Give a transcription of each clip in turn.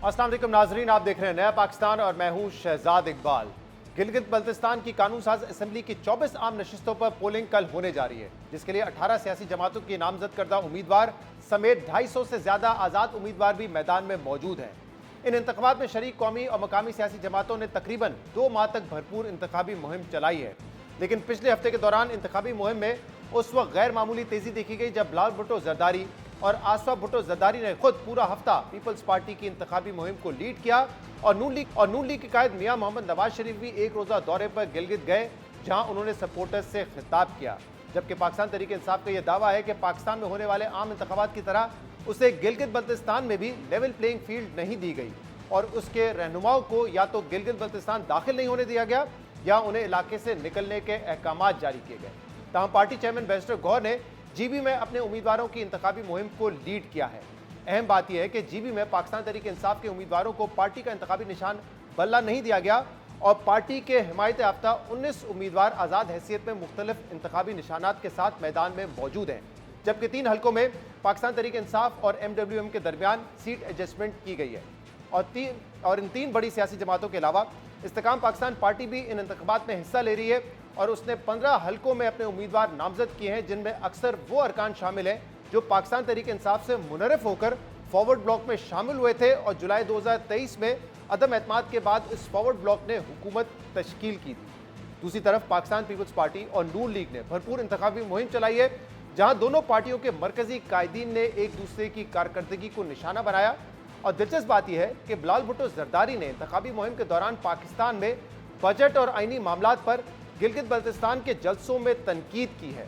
अस्सलाम वालेकुम नाजरीन, आप देख रहे हैं नया पाकिस्तान और मैं हूं शहजाद इकबाल। गिलगित बल्तिस्तान की कानून साज असम्बली की 24 आम नशिस्तों पर पोलिंग कल होने जा रही है, जिसके लिए 18 सियासी जमातों की नामजद करदा उम्मीदवार समेत 250 से ज्यादा आज़ाद उम्मीदवार भी मैदान में मौजूद हैं। इन इंतखाबात में शरीक कौमी और मकामी सियासी जमातों ने तकरीबन 2 माह तक भरपूर इंतखाबी मुहिम चलाई है, लेकिन पिछले हफ्ते के दौरान इंतखाबी मुहिम में उस वक्त गैर मामूली तेजी देखी गई जब बिलावल भुट्टो जरदारी और आसफा भुट्टो जरदारी ने खुद पूरा हफ्ता पीपल्स पार्टी की इंतखाबी मुहिम को लीड किया और नून लीग के कायद मियां मोहम्मद नवाज शरीफ भी एक रोजा दौरे पर गिलगित गए, जहां उन्होंने सपोर्टर्स से खिताब किया। जबकि पाकिस्तान तहरीक इंसाफ का यह दावा है कि पाकिस्तान में होने वाले आम इंतखाबात की तरह उसे गिलगित बल्तिस्तान में भी लेवल प्लेइंग फील्ड नहीं दी गई और उसके रहनुमाओं को या तो गिलगित बल्तिस्तान दाखिल नहीं होने दिया गया या उन्हें इलाके से निकलने के अहकाम जारी किए गए। तमाम पार्टी चेयरमैन बैरिस्टर गौहर ने जीबी में अपने उम्मीदवारों की इंतखाबी मुहिम को लीड किया है। अहम बात यह है कि जीबी में पाकिस्तान तहरीक इंसाफ के उम्मीदवारों को पार्टी का इंतखाबी निशान बल्ला नहीं दिया गया और पार्टी के हिमायत याफ्ता 19 उम्मीदवार आज़ाद हैसियत में मुख्तलिफ इंतखाबी निशानात के साथ मैदान में मौजूद हैं, जबकि 3 हलकों में पाकिस्तान तहरीक इंसाफ और MWM के दरमियान सीट एडजस्टमेंट की गई है और इन 3 बड़ी सियासी जमातों के अलावा इस्तेकाम पाकिस्तान पार्टी भी इन इंतखाबात में हिस्सा ले रही है और उसने 15 हलकों में अपने उम्मीदवार नामजद किए हैं, जिनमें अक्सर वो अरकान शामिल हैं जो पाकिस्तान तहरीक इंसाफ से मुनरफ होकर फॉरवर्ड ब्लॉक में शामिल हुए थे और जुलाई 2023 में अदम एतमाद के बाद इस फॉरवर्ड ब्लॉक ने हुकूमत तश्कील की थी। दूसरी तरफ पाकिस्तान पीपल्स पार्टी और नून लीग ने भरपूर इंतखाबी मुहिम चलाई है, जहां दोनों पार्टियों के मरकजी कायदीन ने एक दूसरे की कारकर्दगी को निशाना बनाया। और दिलचस्प बात यह है कि बिलावल भुट्टो जरदारी ने इंतखाबी मुहिम के दौरान पाकिस्तान में बजट और आईनी मामलात पर गिलगित बल्तिस्तान के जलसों में तनकीद की है।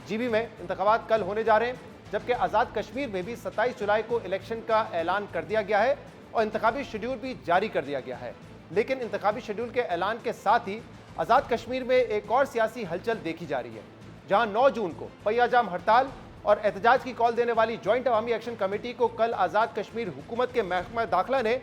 जीबी में इंतखाबात कल होने जा रहे हैं, जबकि आज़ाद कश्मीर में भी 27 जुलाई को इलेक्शन का ऐलान कर दिया गया है और इंतखाबी शेड्यूल भी जारी कर दिया गया है। लेकिन इंतखाबी शेड्यूल के ऐलान के साथ ही आज़ाद कश्मीर में एक और सियासी हलचल देखी जा रही है, जहाँ 9 जून को पहिया-जाम हड़ताल और एहतजाज की कॉल देने वाली जॉइंट अवामी एक्शन कमेटी को कल आज़ाद कश्मीर हुकूमत के महकमा दाखिला ने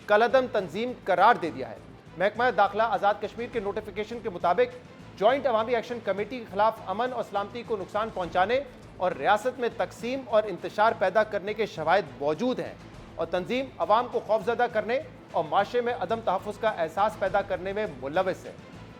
कलअदम तंजीम करार दे दिया है। महकमा दाखिला आज़ाद कश्मीर के नोटिफिकेशन के मुताबिक जॉइंट अवामी एक्शन कमेटी के खिलाफ अमन और सलामती को नुकसान पहुंचाने और रियासत में तकसीम और इंतशार पैदा करने के शवाहिद मौजूद हैं और तंजीम अवाम को खौफजदा करने और माशरे में अदम तहफ़्फ़ुज़ का एहसास पैदा करने में मुलव्वस है।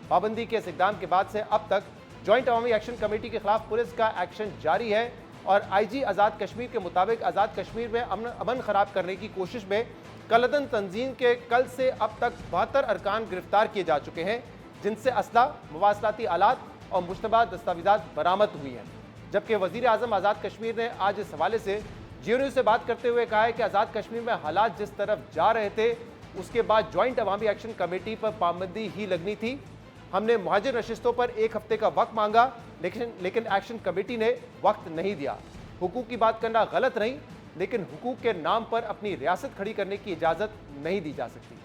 पाबंदी के इस इक़दाम के बाद से अब तक जॉइंट अवामी एक्शन कमेटी के खिलाफ पुलिस का एक्शन जारी है और IG आज़ाद कश्मीर के मुताबिक आज़ाद कश्मीर में अमन ख़राब करने की कोशिश में कलअदम तंजीम के कल से अब तक 72 अरकान गिरफ्तार किए जा चुके हैं, जिनसे असला, मवासलाती आलात और मुश्तबा दस्तावेज़ात बरामद हुई हैं। जबकि वज़ीर आज़म आज़ाद कश्मीर ने आज इस हवाले से जियो न्यूज़ से बात करते हुए कहा है कि आज़ाद कश्मीर में हालात जिस तरफ जा रहे थे उसके बाद जॉइंट अवामी एक्शन कमेटी पर पाबंदी ही लगनी थी। हमने मुहाजिर नशिस्तों पर 1 हफ्ते का वक्त मांगा, लेकिन एक्शन कमेटी ने वक्त नहीं दिया। हुकूक की बात करना गलत नहीं, लेकिन हुकूक के नाम पर अपनी रियासत खड़ी करने की इजाज़त नहीं दी जा सकती।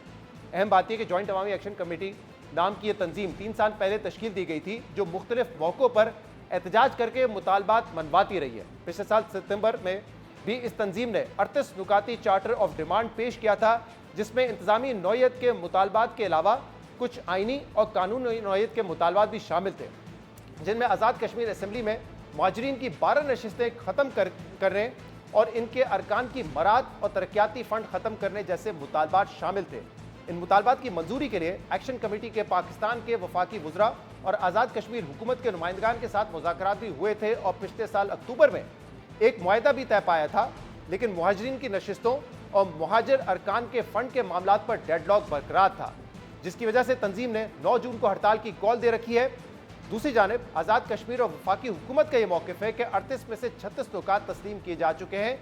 अहम बात यह कि जॉइंट अवामी एक्शन कमेटी नाम की यह तंजीम 3 साल पहले तश्कील दी गई थी, जो मुख्तलिफ मौक़ों पर एहतजाज करके मुतालबात मनवाती रही है। पिछले साल सितंबर में भी इस तंजीम ने 38 नुकाती चार्टर ऑफ डिमांड पेश किया था, जिसमें इंतजामी नौयत के मुतालबात के अलावा कुछ आइनी और कानूनी नौयत के मुतालबात भी शामिल थे, जिनमें आज़ाद कश्मीर असम्बली में मुहाजिरीन की 12 नशिस्तें ख़त्म करने और इनके अरकान की मराद और तरक्याती फ़ंड ख़त्म करने जैसे मुतालबात शामिल थे। इन मुतालबात की मंजूरी के लिए एक्शन कमेटी के पाकिस्तान के वफाकी वज़रा और आज़ाद कश्मीर हुकूमत के नुमाइंदगान के साथ मुज़ाकरात भी हुए थे और पिछले साल अक्टूबर में एक मुआहदा भी तय पाया था, लेकिन मुहाजिरीन की नशिस्तों और मुहाजिर अरकान के फ़ंड के मामलात पर डेडलॉक बरकरार था, जिसकी वजह से तंजीम ने 9 जून को हड़ताल की कॉल दे रखी है। दूसरी जानिब आज़ाद कश्मीर और वफाकी हुकूमत का यह मौक़िफ़ है कि 38 में से 36 नुकात तस्लीम किए जा चुके हैं।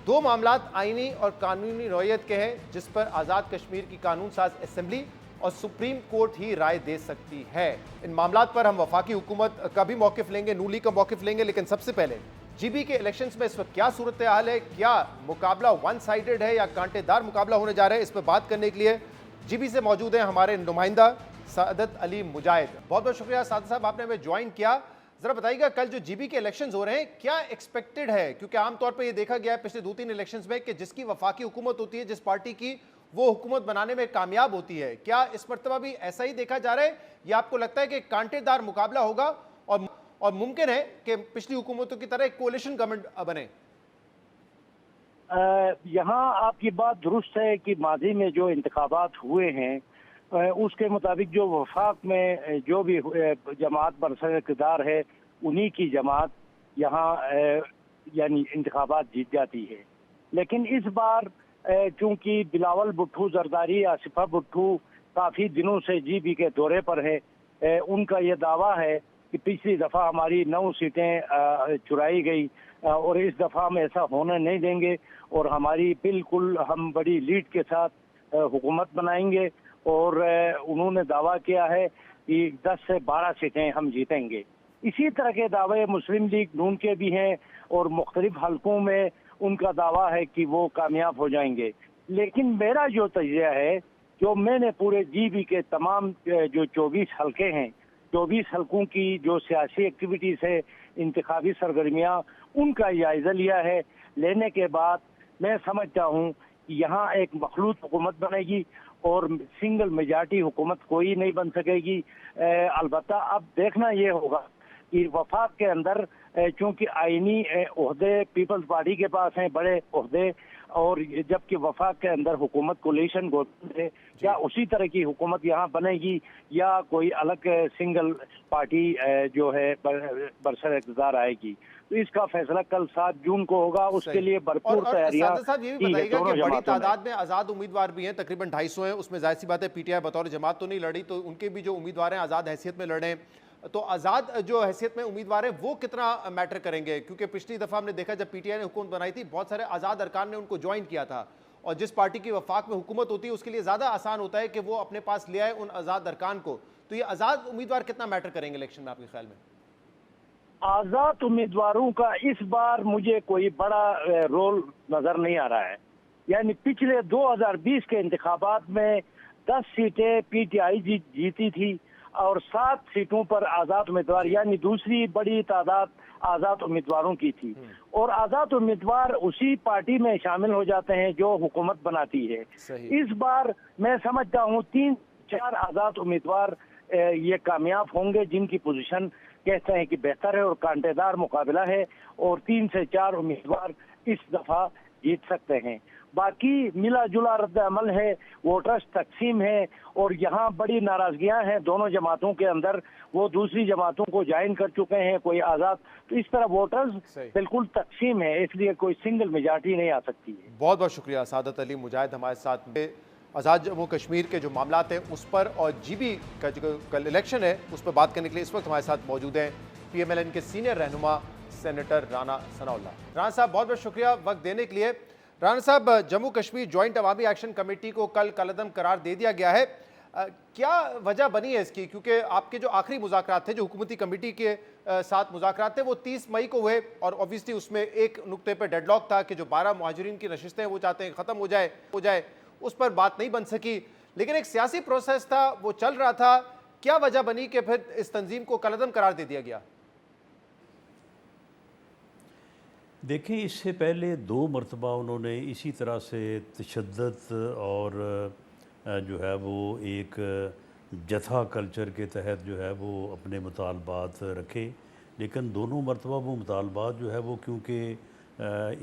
2 मामलात आइनी और कानूनी नौयत के हैं, जिस पर आज़ाद कश्मीर की कानून साज असम्बली और सुप्रीम कोर्ट ही राय दे सकती है। इन मामलात पर हम वफाकी हुकूमत का भी मौक़िफ़ लेंगे, नून लीग का मौक़िफ़ लेंगे, लेकिन सबसे पहले जीबी के इलेक्शंस में इस वक्त क्या सूरत हाल है, क्या मुकाबला वन साइडेड है या कांटेदार मुकाबला होने जा रहा है, इस पर बात करने के लिए जीबी से मौजूद हैं हमारे नुमाइंदा सादत अली मुजाहिद। बहुत बहुत शुक्रिया सादत साहब, आपने हमें ज्वाइन किया। जरा बताइएगा, कल जो जीबी के इलेक्शंस हो रहे हैं क्या एक्सपेक्टेड है, क्योंकि आमतौर पर यह देखा गया है पिछले 2-3 इलेक्शंस में कि जिसकी वफाकी हुकूमत होती है, जिस पार्टी की, वो हुकूमत बनाने में कामयाब होती है। क्या इस मरतबा भी ऐसा ही देखा जा रहा है या आपको लगता है कि कांटेदार मुकाबला होगा और मुमकिन है कि पिछली हुकूमतों की तरह एक कोalition गवर्नमेंट बने? यहाँ आपकी बात दुरुस्त है कि माजी में जो इंतखाबात हुए हैं उसके मुताबिक जो वफाक में जो भी जमात बरसर इक़्तिदार है उन्हीं की जमात यहाँ यानी इंतखाबात जीत जाती है। लेकिन इस बार चूंकि बिलावल भुट्टो जरदारी आसिफा भुट्टो काफ़ी दिनों से जीबी के दौरे पर है, उनका ये दावा है कि पिछली दफ़ा हमारी 9 सीटें चुराई गई और इस दफ़ा हम ऐसा होने नहीं देंगे और हमारी बिल्कुल हम बड़ी लीड के साथ हुकूमत बनाएंगे। और उन्होंने दावा किया है कि 10 से 12 सीटें हम जीतेंगे। इसी तरह के दावे मुस्लिम लीग नून के भी हैं और मुख्तलिफ हलकों में उनका दावा है कि वो कामयाब हो जाएंगे। लेकिन मेरा जो तजिया है, जो मैंने पूरे जीबी के तमाम जो 24 हलके हैं, 24 हलकों की जो सियासी एक्टिविटीज़ है, इंतखाबी सरगर्मियाँ, उनका जायज़ा लिया है। लेने के बाद मैं समझता हूँ कि यहाँ एक मखलूत हुकूमत बनेगी और सिंगल मेजॉरिटी हुकूमत कोई नहीं बन सकेगी। अलबत्ता अब देखना ये होगा कि वफाक के अंदर चूंकि आईनी ओहदे पीपल्स पार्टी के पास हैं बड़े ओहदे, और जबकि वफाक के अंदर हुकूमत कोलिशन गवर्नमेंट है, क्या उसी तरह की हुकूमत यहाँ बनेगी या कोई अलग सिंगल पार्टी जो है बरसर इक़्तिदार आएगी। तो इसका फैसला कल 7 जून को होगा। उसके लिए भरपूर तैयारियां साहब ये भी बताइएगा कि बड़ी तादाद में आज़ाद उम्मीदवार भी हैं, तकरीबन 250 हैं। उसमें जाहिर सी बात है पीटीआई बतौर जमात तो नहीं लड़ी, तो उनके भी जो उम्मीदवार हैं आज़ाद हैसियत में लड़े। तो आज़ाद जो हैसियत में उम्मीदवार है वो कितना मैटर करेंगे? क्योंकि पिछली दफ़ा हमने देखा जब पीटीआई ने हुकूमत बनाई थी, बहुत सारे आज़ाद अरकान ने उनको ज्वाइन किया था, और जिस पार्टी की वफाक में हुकूमत होती है उसके लिए ज़्यादा आसान होता है कि वो अपने पास ले आए उन आज़ाद अरकान को। तो ये आज़ाद उम्मीदवार कितना मैटर करेंगे इलेक्शन में आपके ख्याल में? आज़ाद उम्मीदवारों का इस बार मुझे कोई बड़ा रोल नजर नहीं आ रहा है। यानी पिछले 2020 के इंतखाबात में 10 सीटें पीटीआई जीती थी और 7 सीटों पर आज़ाद उम्मीदवार, यानी दूसरी बड़ी तादाद आज़ाद उम्मीदवारों की थी। और आज़ाद उम्मीदवार उसी पार्टी में शामिल हो जाते हैं जो हुकूमत बनाती है। इस बार मैं समझता हूँ 3-4 आज़ाद उम्मीदवार ये कामयाब होंगे जिनकी पोजीशन कहते हैं कि बेहतर है और कांटेदार मुकाबला है, और 3 से 4 उम्मीदवार इस दफा जीत सकते हैं। बाकी मिला जुला रद्द अमल है, वोटर्स तकसीम है और यहाँ बड़ी नाराजगियां हैं दोनों जमातों के अंदर। वो दूसरी जमातों को ज्वाइन कर चुके हैं, कोई आज़ाद, तो इस तरह वोटर्स बिल्कुल तकसीम है, इसलिए कोई सिंगल मेजॉरिटी नहीं आ सकती है। बहुत बहुत शुक्रिया सादत अली मुजाहिद हमारे साथ में आज़ाद जम्मू कश्मीर के जो मामला हैं उस पर और जीबी का जो कल इलेक्शन है उस पर बात करने के लिए इस वक्त हमारे साथ मौजूद हैं पीएमएलएन के सीनियर रहनुमा सेनेटर राना सनाउल्लाह। राना साहब बहुत बहुत शुक्रिया वक्त देने के लिए। राना साहब, जम्मू कश्मीर जॉइंट अवामी एक्शन कमेटी को कल कलअदम करार दे दिया गया है, क्या वजह बनी है इसकी? क्योंकि आपके जो आखिरी मुज़ाकरात थे, जो हुकूमती कमेटी के साथ मुज़ाकरात थे, वो 30 मई को हुए और ऑब्वियसली उसमें एक नुक्ते पर डेडलॉक था कि जो 12 मुहाजिरीन की नशिस्तें वो चाहते हैं ख़त्म हो जाए, उस पर बात नहीं बन सकी। लेकिन एक सियासी प्रोसेस था, वो चल रहा था, क्या वजह बनी कि फिर इस तंजीम को कलअदम करार दे दिया गया? देखें, इससे पहले 2 मरतबा उन्होंने इसी तरह से तशद्दुद और जो है वो एक जथा कल्चर के तहत जो है वो अपने मुतालबात रखे, लेकिन दोनों मरतबा वो मुतालबात जो है वो क्योंकि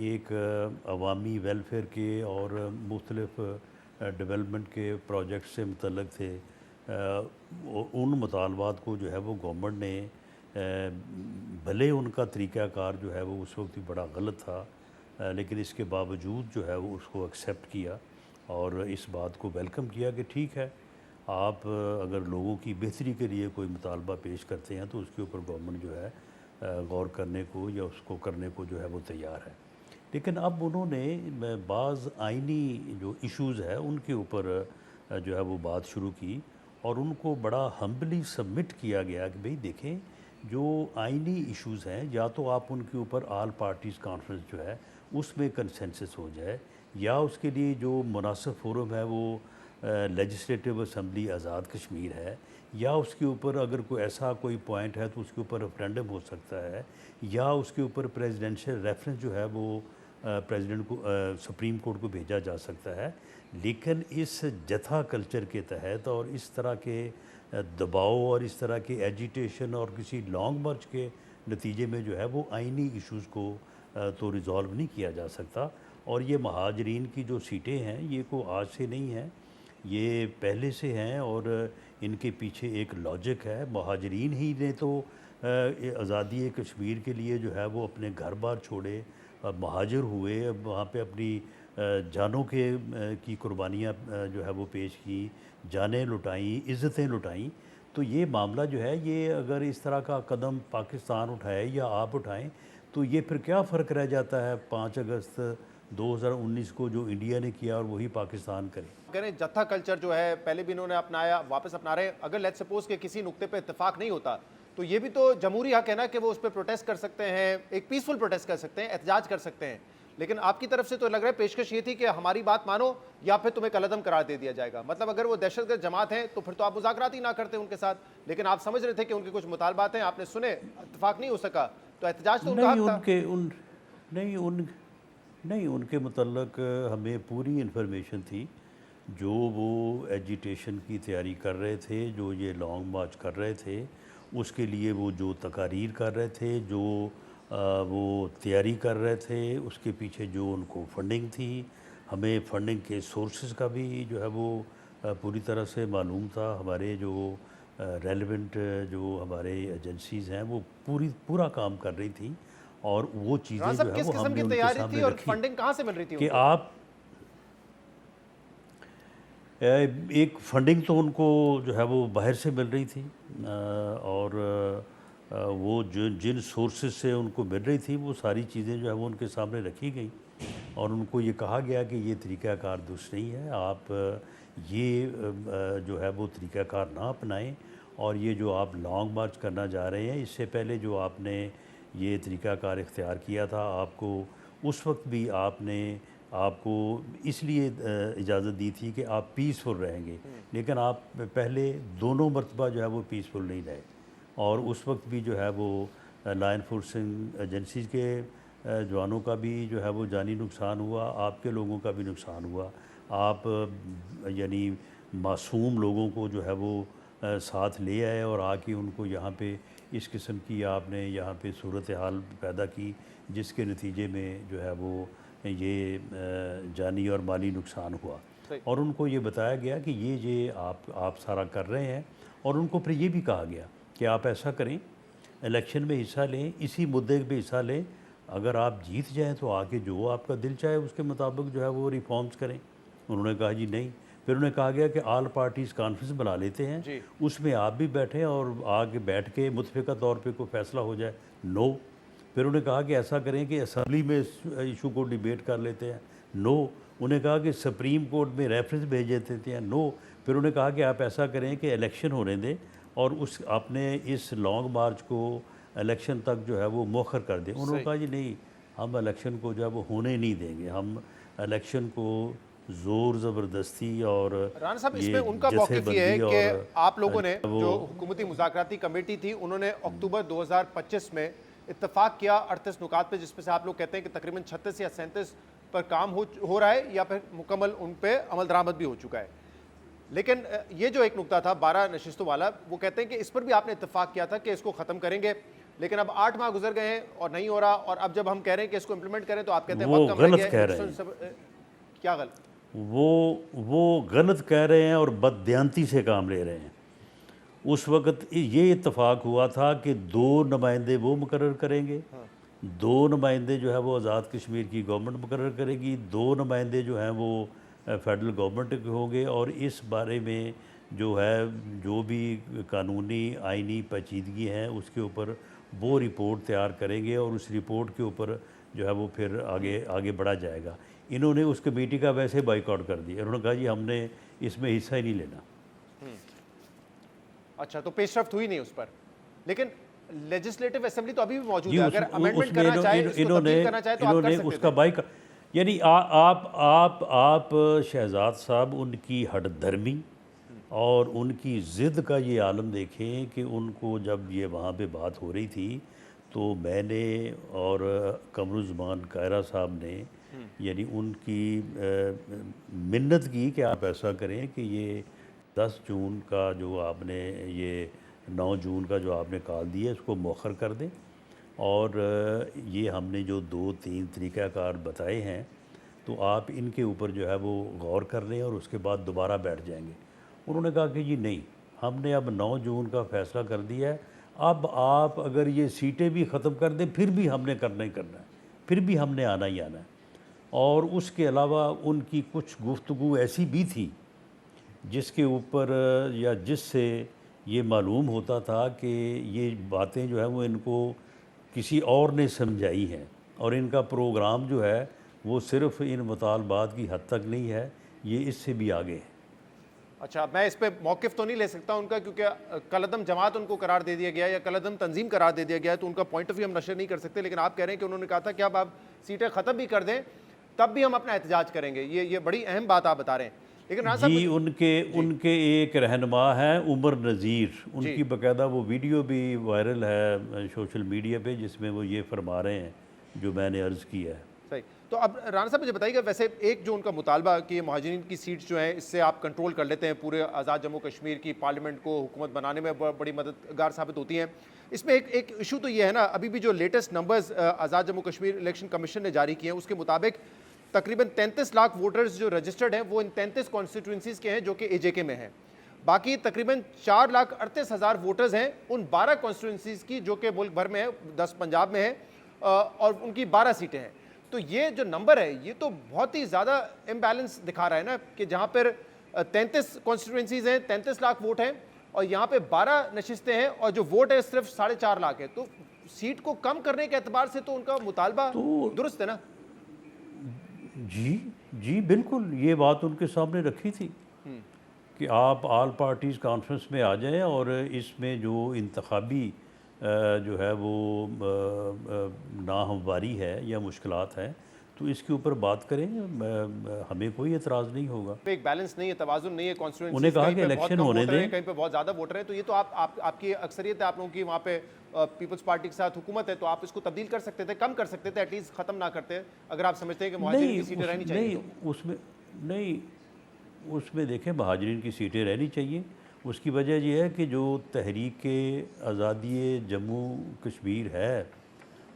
एक अवामी वेलफेयर के और मुख्तलिफ डेवलपमेंट के प्रोजेक्ट से मुतल्लक थे, उन मुतालबात को जो है वो गवर्नमेंट ने भले उनका तरीक़ाकार जो है वो उस वक्त भी बड़ा गलत था, लेकिन इसके बावजूद जो है वो उसको एक्सेप्ट किया और इस बात को वेलकम किया कि ठीक है, आप अगर लोगों की बेहतरी के लिए कोई मुतालबा पेश करते हैं तो उसके ऊपर गवर्नमेंट जो है गौर करने को या उसको करने को जो है वो तैयार है। लेकिन अब उन्होंने बाज़ आइनी जो इश्यूज़ है उनके ऊपर जो है वो बात शुरू की और उनको बड़ा हम्बली सबमिट किया गया कि भाई देखें, जो आइनी इश्यूज़ हैं या तो आप उनके ऊपर ऑल पार्टीज़ कॉन्फ्रेंस जो है उसमें कंसेंसस हो जाए, या उसके लिए जो मुनासिब फोरम है वो लेजिस्लेटिव असम्बली आज़ाद कश्मीर है, या उसके ऊपर अगर कोई ऐसा कोई पॉइंट है तो उसके ऊपर रेफरेंडम हो सकता है, या उसके ऊपर प्रेसिडेंशियल रेफरेंस जो है वो प्रेसिडेंट को सुप्रीम कोर्ट को भेजा जा सकता है। लेकिन इस जथा कल्चर के तहत और इस तरह के दबाव और इस तरह के एजिटेशन और किसी लॉन्ग मार्च के नतीजे में जो है वो आइनी इश्यूज़ को तो रिज़ॉल्व नहीं किया जा सकता। और ये महाजरीन की जो सीटें हैं ये को आज से नहीं हैं, ये पहले से हैं और इनके पीछे एक लॉजिक है। महाजरीन ही ने तो आज़ादी कश्मीर के लिए जो है वो अपने घर बार छोड़े, महाजर हुए, अब वहाँ पे अपनी जानों की कुर्बानियाँ जो है वो पेश की, जानें लुटाई, इज़्ज़तें लुटाई। तो ये मामला जो है, ये अगर इस तरह का कदम पाकिस्तान उठाए या आप उठाएं तो ये फिर क्या फ़र्क रह जाता है 5 अगस्त 2019 को जो इंडिया ने किया और वही पाकिस्तान करे। कह रहे हैं जत्था कल्चर जो है पहले भी इन्होंने अपनाया, वापस अपना रहे हैं। अगर लेट्स सपोज के किसी नुक्ते पे इत्तेफाक नहीं होता तो ये भी तो जमहूरी हक है ना कि वो उस पर प्रोटेस्ट कर सकते हैं, एक पीसफुल प्रोटेस्ट कर सकते हैं, एहतजाज कर सकते हैं। लेकिन आपकी तरफ से तो लग रहा है पेशकश ये थी कि हमारी बात मानो या फिर तुम्हें कलअदम करार दे दिया जाएगा। मतलब अगर वो दहशतगर्द जमात हैं तो फिर तो आप मुज़ाकरात ही ना करते उनके साथ, लेकिन आप समझ रहे थे कि उनके कुछ मुतालबात हैं, आपने सुने, इत्तेफाक नहीं हो सका, तो एहतजाज तो उनका हक था। नहीं, उनके मुतल्लक हमें पूरी इन्फॉर्मेशन थी। जो वो एजिटेशन की तैयारी कर रहे थे, जो ये लॉन्ग मार्च कर रहे थे, उसके लिए वो जो तकारीर कर रहे थे, जो वो तैयारी कर रहे थे, उसके पीछे जो उनको फंडिंग थी, हमें फंडिंग के सोर्सेज का भी जो है वो पूरी तरह से मालूम था। हमारे जो रेलेवेंट जो हमारे एजेंसीज़ हैं वो पूरा काम कर रही थी और वो चीज़ें जो है किस वो किस्म हमने की उनके तैयारी सामने थी और रखी फंडिंग कहाँ से मिल रही थी कि उनको? आप एक फंडिंग तो उनको जो है वो बाहर से मिल रही थी और वो जो जिन सोर्सेज से उनको मिल रही थी वो सारी चीज़ें जो है वो उनके सामने रखी गई और उनको ये कहा गया कि ये तरीक़ाकार दुरुस्त नहीं है, आप ये जो है वो तरीक़ाकार ना अपनाएं और ये जो आप लॉन्ग मार्च करना जा रहे हैं, इससे पहले जो आपने ये तरीक़ाकार इख्तियार किया था, आपको उस वक्त भी आपको इसलिए इजाज़त दी थी कि आप पीसफुल रहेंगे, लेकिन आप पहले दोनों मरतबा जो है वो पीसफुल नहीं रहे और उस वक्त भी जो है वो लॉ इन्फोर्सिंग एजेंसीज़ के जवानों का भी जो है वो जानी नुकसान हुआ, आपके लोगों का भी नुकसान हुआ। आप यानी मासूम लोगों को जो है वो साथ ले आए और आके उनको यहाँ पे इस किस्म की आपने यहाँ पे सूरत हाल पैदा की, जिसके नतीजे में जो है वो ये जानी और माली नुकसान हुआ और उनको ये बताया गया कि ये आप सारा कर रहे हैं और उनको फिर ये भी कहा गया कि आप ऐसा करें, इलेक्शन में हिस्सा लें, इसी मुद्दे पे हिस्सा लें, अगर आप जीत जाएं तो आके जो आपका दिल चाहे उसके मुताबिक जो है वो रिफॉर्म्स करें। उन्होंने कहा जी नहीं। फिर उन्हें कहा गया कि ऑल पार्टीज़ कॉन्फ्रेंस बना लेते हैं, उसमें आप भी बैठें और आगे बैठ के मुतफ़िका तौर पे कोई फ़ैसला हो जाए। नो। फिर उन्हें कहा कि ऐसा करें कि असम्बली में इस इशू को डिबेट कर लेते हैं। नो। उन्हें कहा कि सुप्रीम कोर्ट में रेफरेंस भेज देते हैं। नो। फिर उन्हें कहा कि आप ऐसा करें कि इलेक्शन होने दें और उस आपने इस लॉन्ग मार्च को इलेक्शन तक जो है वो मौखर कर दें। उन्होंने कहा जी नहीं, हम इलेक्शन को जो है वो होने नहीं देंगे, हम इलेक्शन को ज़ोर ज़बरदस्ती और राना साहब इसमें उनका मौक़िफ़ ये है कि आप लोगों ने जो हुकूमती मुज़ाकराती कमेटी थी उन्होंने अक्टूबर 2025 में इत्तफाक किया 38 नुकात पे, जिसमें से आप लोग कहते हैं कि तकरीबन 36 या 37 पर काम हो रहा है या फिर मुकम्मल उन पे अमल दरामद भी हो चुका है। लेकिन ये जो एक नुकता था 12 नशिस्तों वाला, वो कहते हैं कि इस पर भी आपने इत्तफाक किया था कि इसको ख़त्म करेंगे, लेकिन अब 8 माह गुजर गए हैं और नहीं हो रहा और अब जब हम कह रहे हैं कि इसको इम्प्लीमेंट करें तो आप कहते हैं वो वक्त कम रह गलत कह गया रहे है। हैं, क्या गलत? वो गलत कह रहे हैं और बददियांती से काम ले रहे हैं। उस वक्त ये इत्तफाक हुआ था कि 2 नुमाइंदे वो मुकर्रर करेंगे, 2 नुमाइंदे जो है वो आज़ाद कश्मीर की गवर्नमेंट मुकर्रर करेगी, 2 नुमाइंदे जो हैं वो फेडरल गवर्नमेंट के होंगे और इस बारे में जो है जो भी कानूनी आइनी पेचीदगी हैं उसके ऊपर वो रिपोर्ट तैयार करेंगे और उस रिपोर्ट के ऊपर जो है वो फिर आगे बढ़ा जाएगा। इन्होंने उस कमेटी का वैसे बाइकआउट कर दिया, उन्होंने कहा जी हमने इसमें हिस्सा ही नहीं लेना। अच्छा, तो पेशरफ्त हुई नहीं उस पर, लेकिन लेजिस्लेटिव असेंबली तो अभी भी मौजूद जी है। अगर अमेंडमेंट करना चाहे, इसको तब्दील करना चाहे तो आप कर सकते उसका थे। बाइक यानी आप शहजाद साहब उनकी हठधर्मी और उनकी ज़िद का ये आलम देखें कि उनको जब ये वहाँ पे बात हो रही थी तो मैंने और कमरुज़्ज़मान कायरा साहब ने यानी उनकी मिन्नत की कि आप ऐसा करें कि ये 10 जून का जो आपने ये 9 जून का जो आपने कॉल दिया इसको मौखर कर दें और ये हमने जो 2-3 तरीक़ाकार बताए हैं तो आप इनके ऊपर जो है वो गौर कर लें और उसके बाद दोबारा बैठ जाएंगे। उन्होंने कहा कि जी नहीं, हमने अब 9 जून का फ़ैसला कर दिया है, अब आप अगर ये सीटें भी ख़त्म कर दें फिर भी हमने करना ही करना है, फिर भी हमने आना ही आना है। और उसके अलावा उनकी कुछ गुफ्तगू ऐसी भी थी जिसके ऊपर या जिससे ये मालूम होता था कि ये बातें जो है वो इनको किसी और ने समझाई हैं और इनका प्रोग्राम जो है वो सिर्फ़ इन मुतालबात की हद तक नहीं है, ये इससे भी आगे है। अच्छा, मैं इस पे मौक़िफ़ तो नहीं ले सकता उनका, क्योंकि कलअदम जमात उनको करार दे दिया गया है या कलअदम तंजीम करार दे दिया गया है, तो उनका पॉइंट ऑफ व्यू हम नशर नहीं कर सकते। लेकिन आप कह रहे हैं कि उन्होंने कहा था कि अब आप सीटें ख़त्म भी कर दें तब भी हम अपना एहतजाज करेंगे। ये बड़ी अहम बात आप बता रहे हैं। लेकिन राना साहब, जी, उनके एक रहनुमा हैं उमर नज़ीर, उनकी बाकायदा वो वीडियो भी वायरल है सोशल मीडिया पे जिसमें वो ये फरमा रहे हैं जो मैंने अर्ज़ किया है। सही। तो अब राना साहब मुझे बताइएगा, वैसे एक जो उनका मुतालबा कि महाजरीन की सीट्स जो हैं इससे आप कंट्रोल कर लेते हैं पूरे आज़ाद जम्मू कश्मीर की पार्लियामेंट को हुकूमत बनाने में बड़ी मददगार साबित होती हैं। इसमें एक इशू तो ये है ना, अभी भी जो लेटेस्ट नंबर्स आज़ाद जम्मू कश्मीर इलेक्शन कमीशन ने जारी किए हैं उसके मुताबिक तकरीबन 33 लाख वोटर्स जो रजिस्टर्ड हैं वो इन 33 कॉन्स्टिट्यूंसीज़ के हैं जो कि एजेके में हैं। बाकी तकरीबन 4,38,000 वोटर्स हैं उन 12 कॉन्स्टिट्यूंसीज़ की जो कि मुल्क भर में है, 10 पंजाब में है और उनकी 12 सीटें हैं। तो ये जो नंबर है ये तो बहुत ही ज़्यादा इम्बैलेंस दिखा रहा है ना, कि जहाँ पर 33 कॉन्स्टिट्यूंसीज़ हैं, 33 लाख वोट हैं और यहाँ पे 12 नशिस्तें हैं और जो वोट है सिर्फ 4.5 लाख है। तो सीट को कम करने के एतबार से तो उनका मुतालबा दुरुस्त है ना? जी बिल्कुल, ये बात उनके सामने रखी थी कि आप ऑल पार्टीज़ कॉन्फ्रेंस में आ जाएं और इसमें जो इंतखाबी जो है वो नाहमवारी है या मुश्किलात हैं तो इसके ऊपर बात करें, हमें कोई एतराज़ नहीं होगा। एक बैलेंस नहीं है, तवाज़ुन नहीं है, कॉन्स्टिट्यूंसी उन्हें कहा कि इलेक्शन होने दें, कहीं पे बहुत ज़्यादा वोटर हैं, तो ये तो आपकी अक्सरियत है, आप लोगों की वहाँ पे पीपल्स पार्टी के साथ हुकूमत है, तो आप इसको तब्दील कर सकते थे, कम कर सकते थे, एटलीस्ट ख़त्म ना करते अगर आप समझते हैं कि मुहाजिरीन की सीटें रहनी चाहिए। उसमें देखें महाजरीन की सीटें रहनी चाहिए। उसकी वजह यह है कि जो तहरीक आज़ादी जम्मू कश्मीर है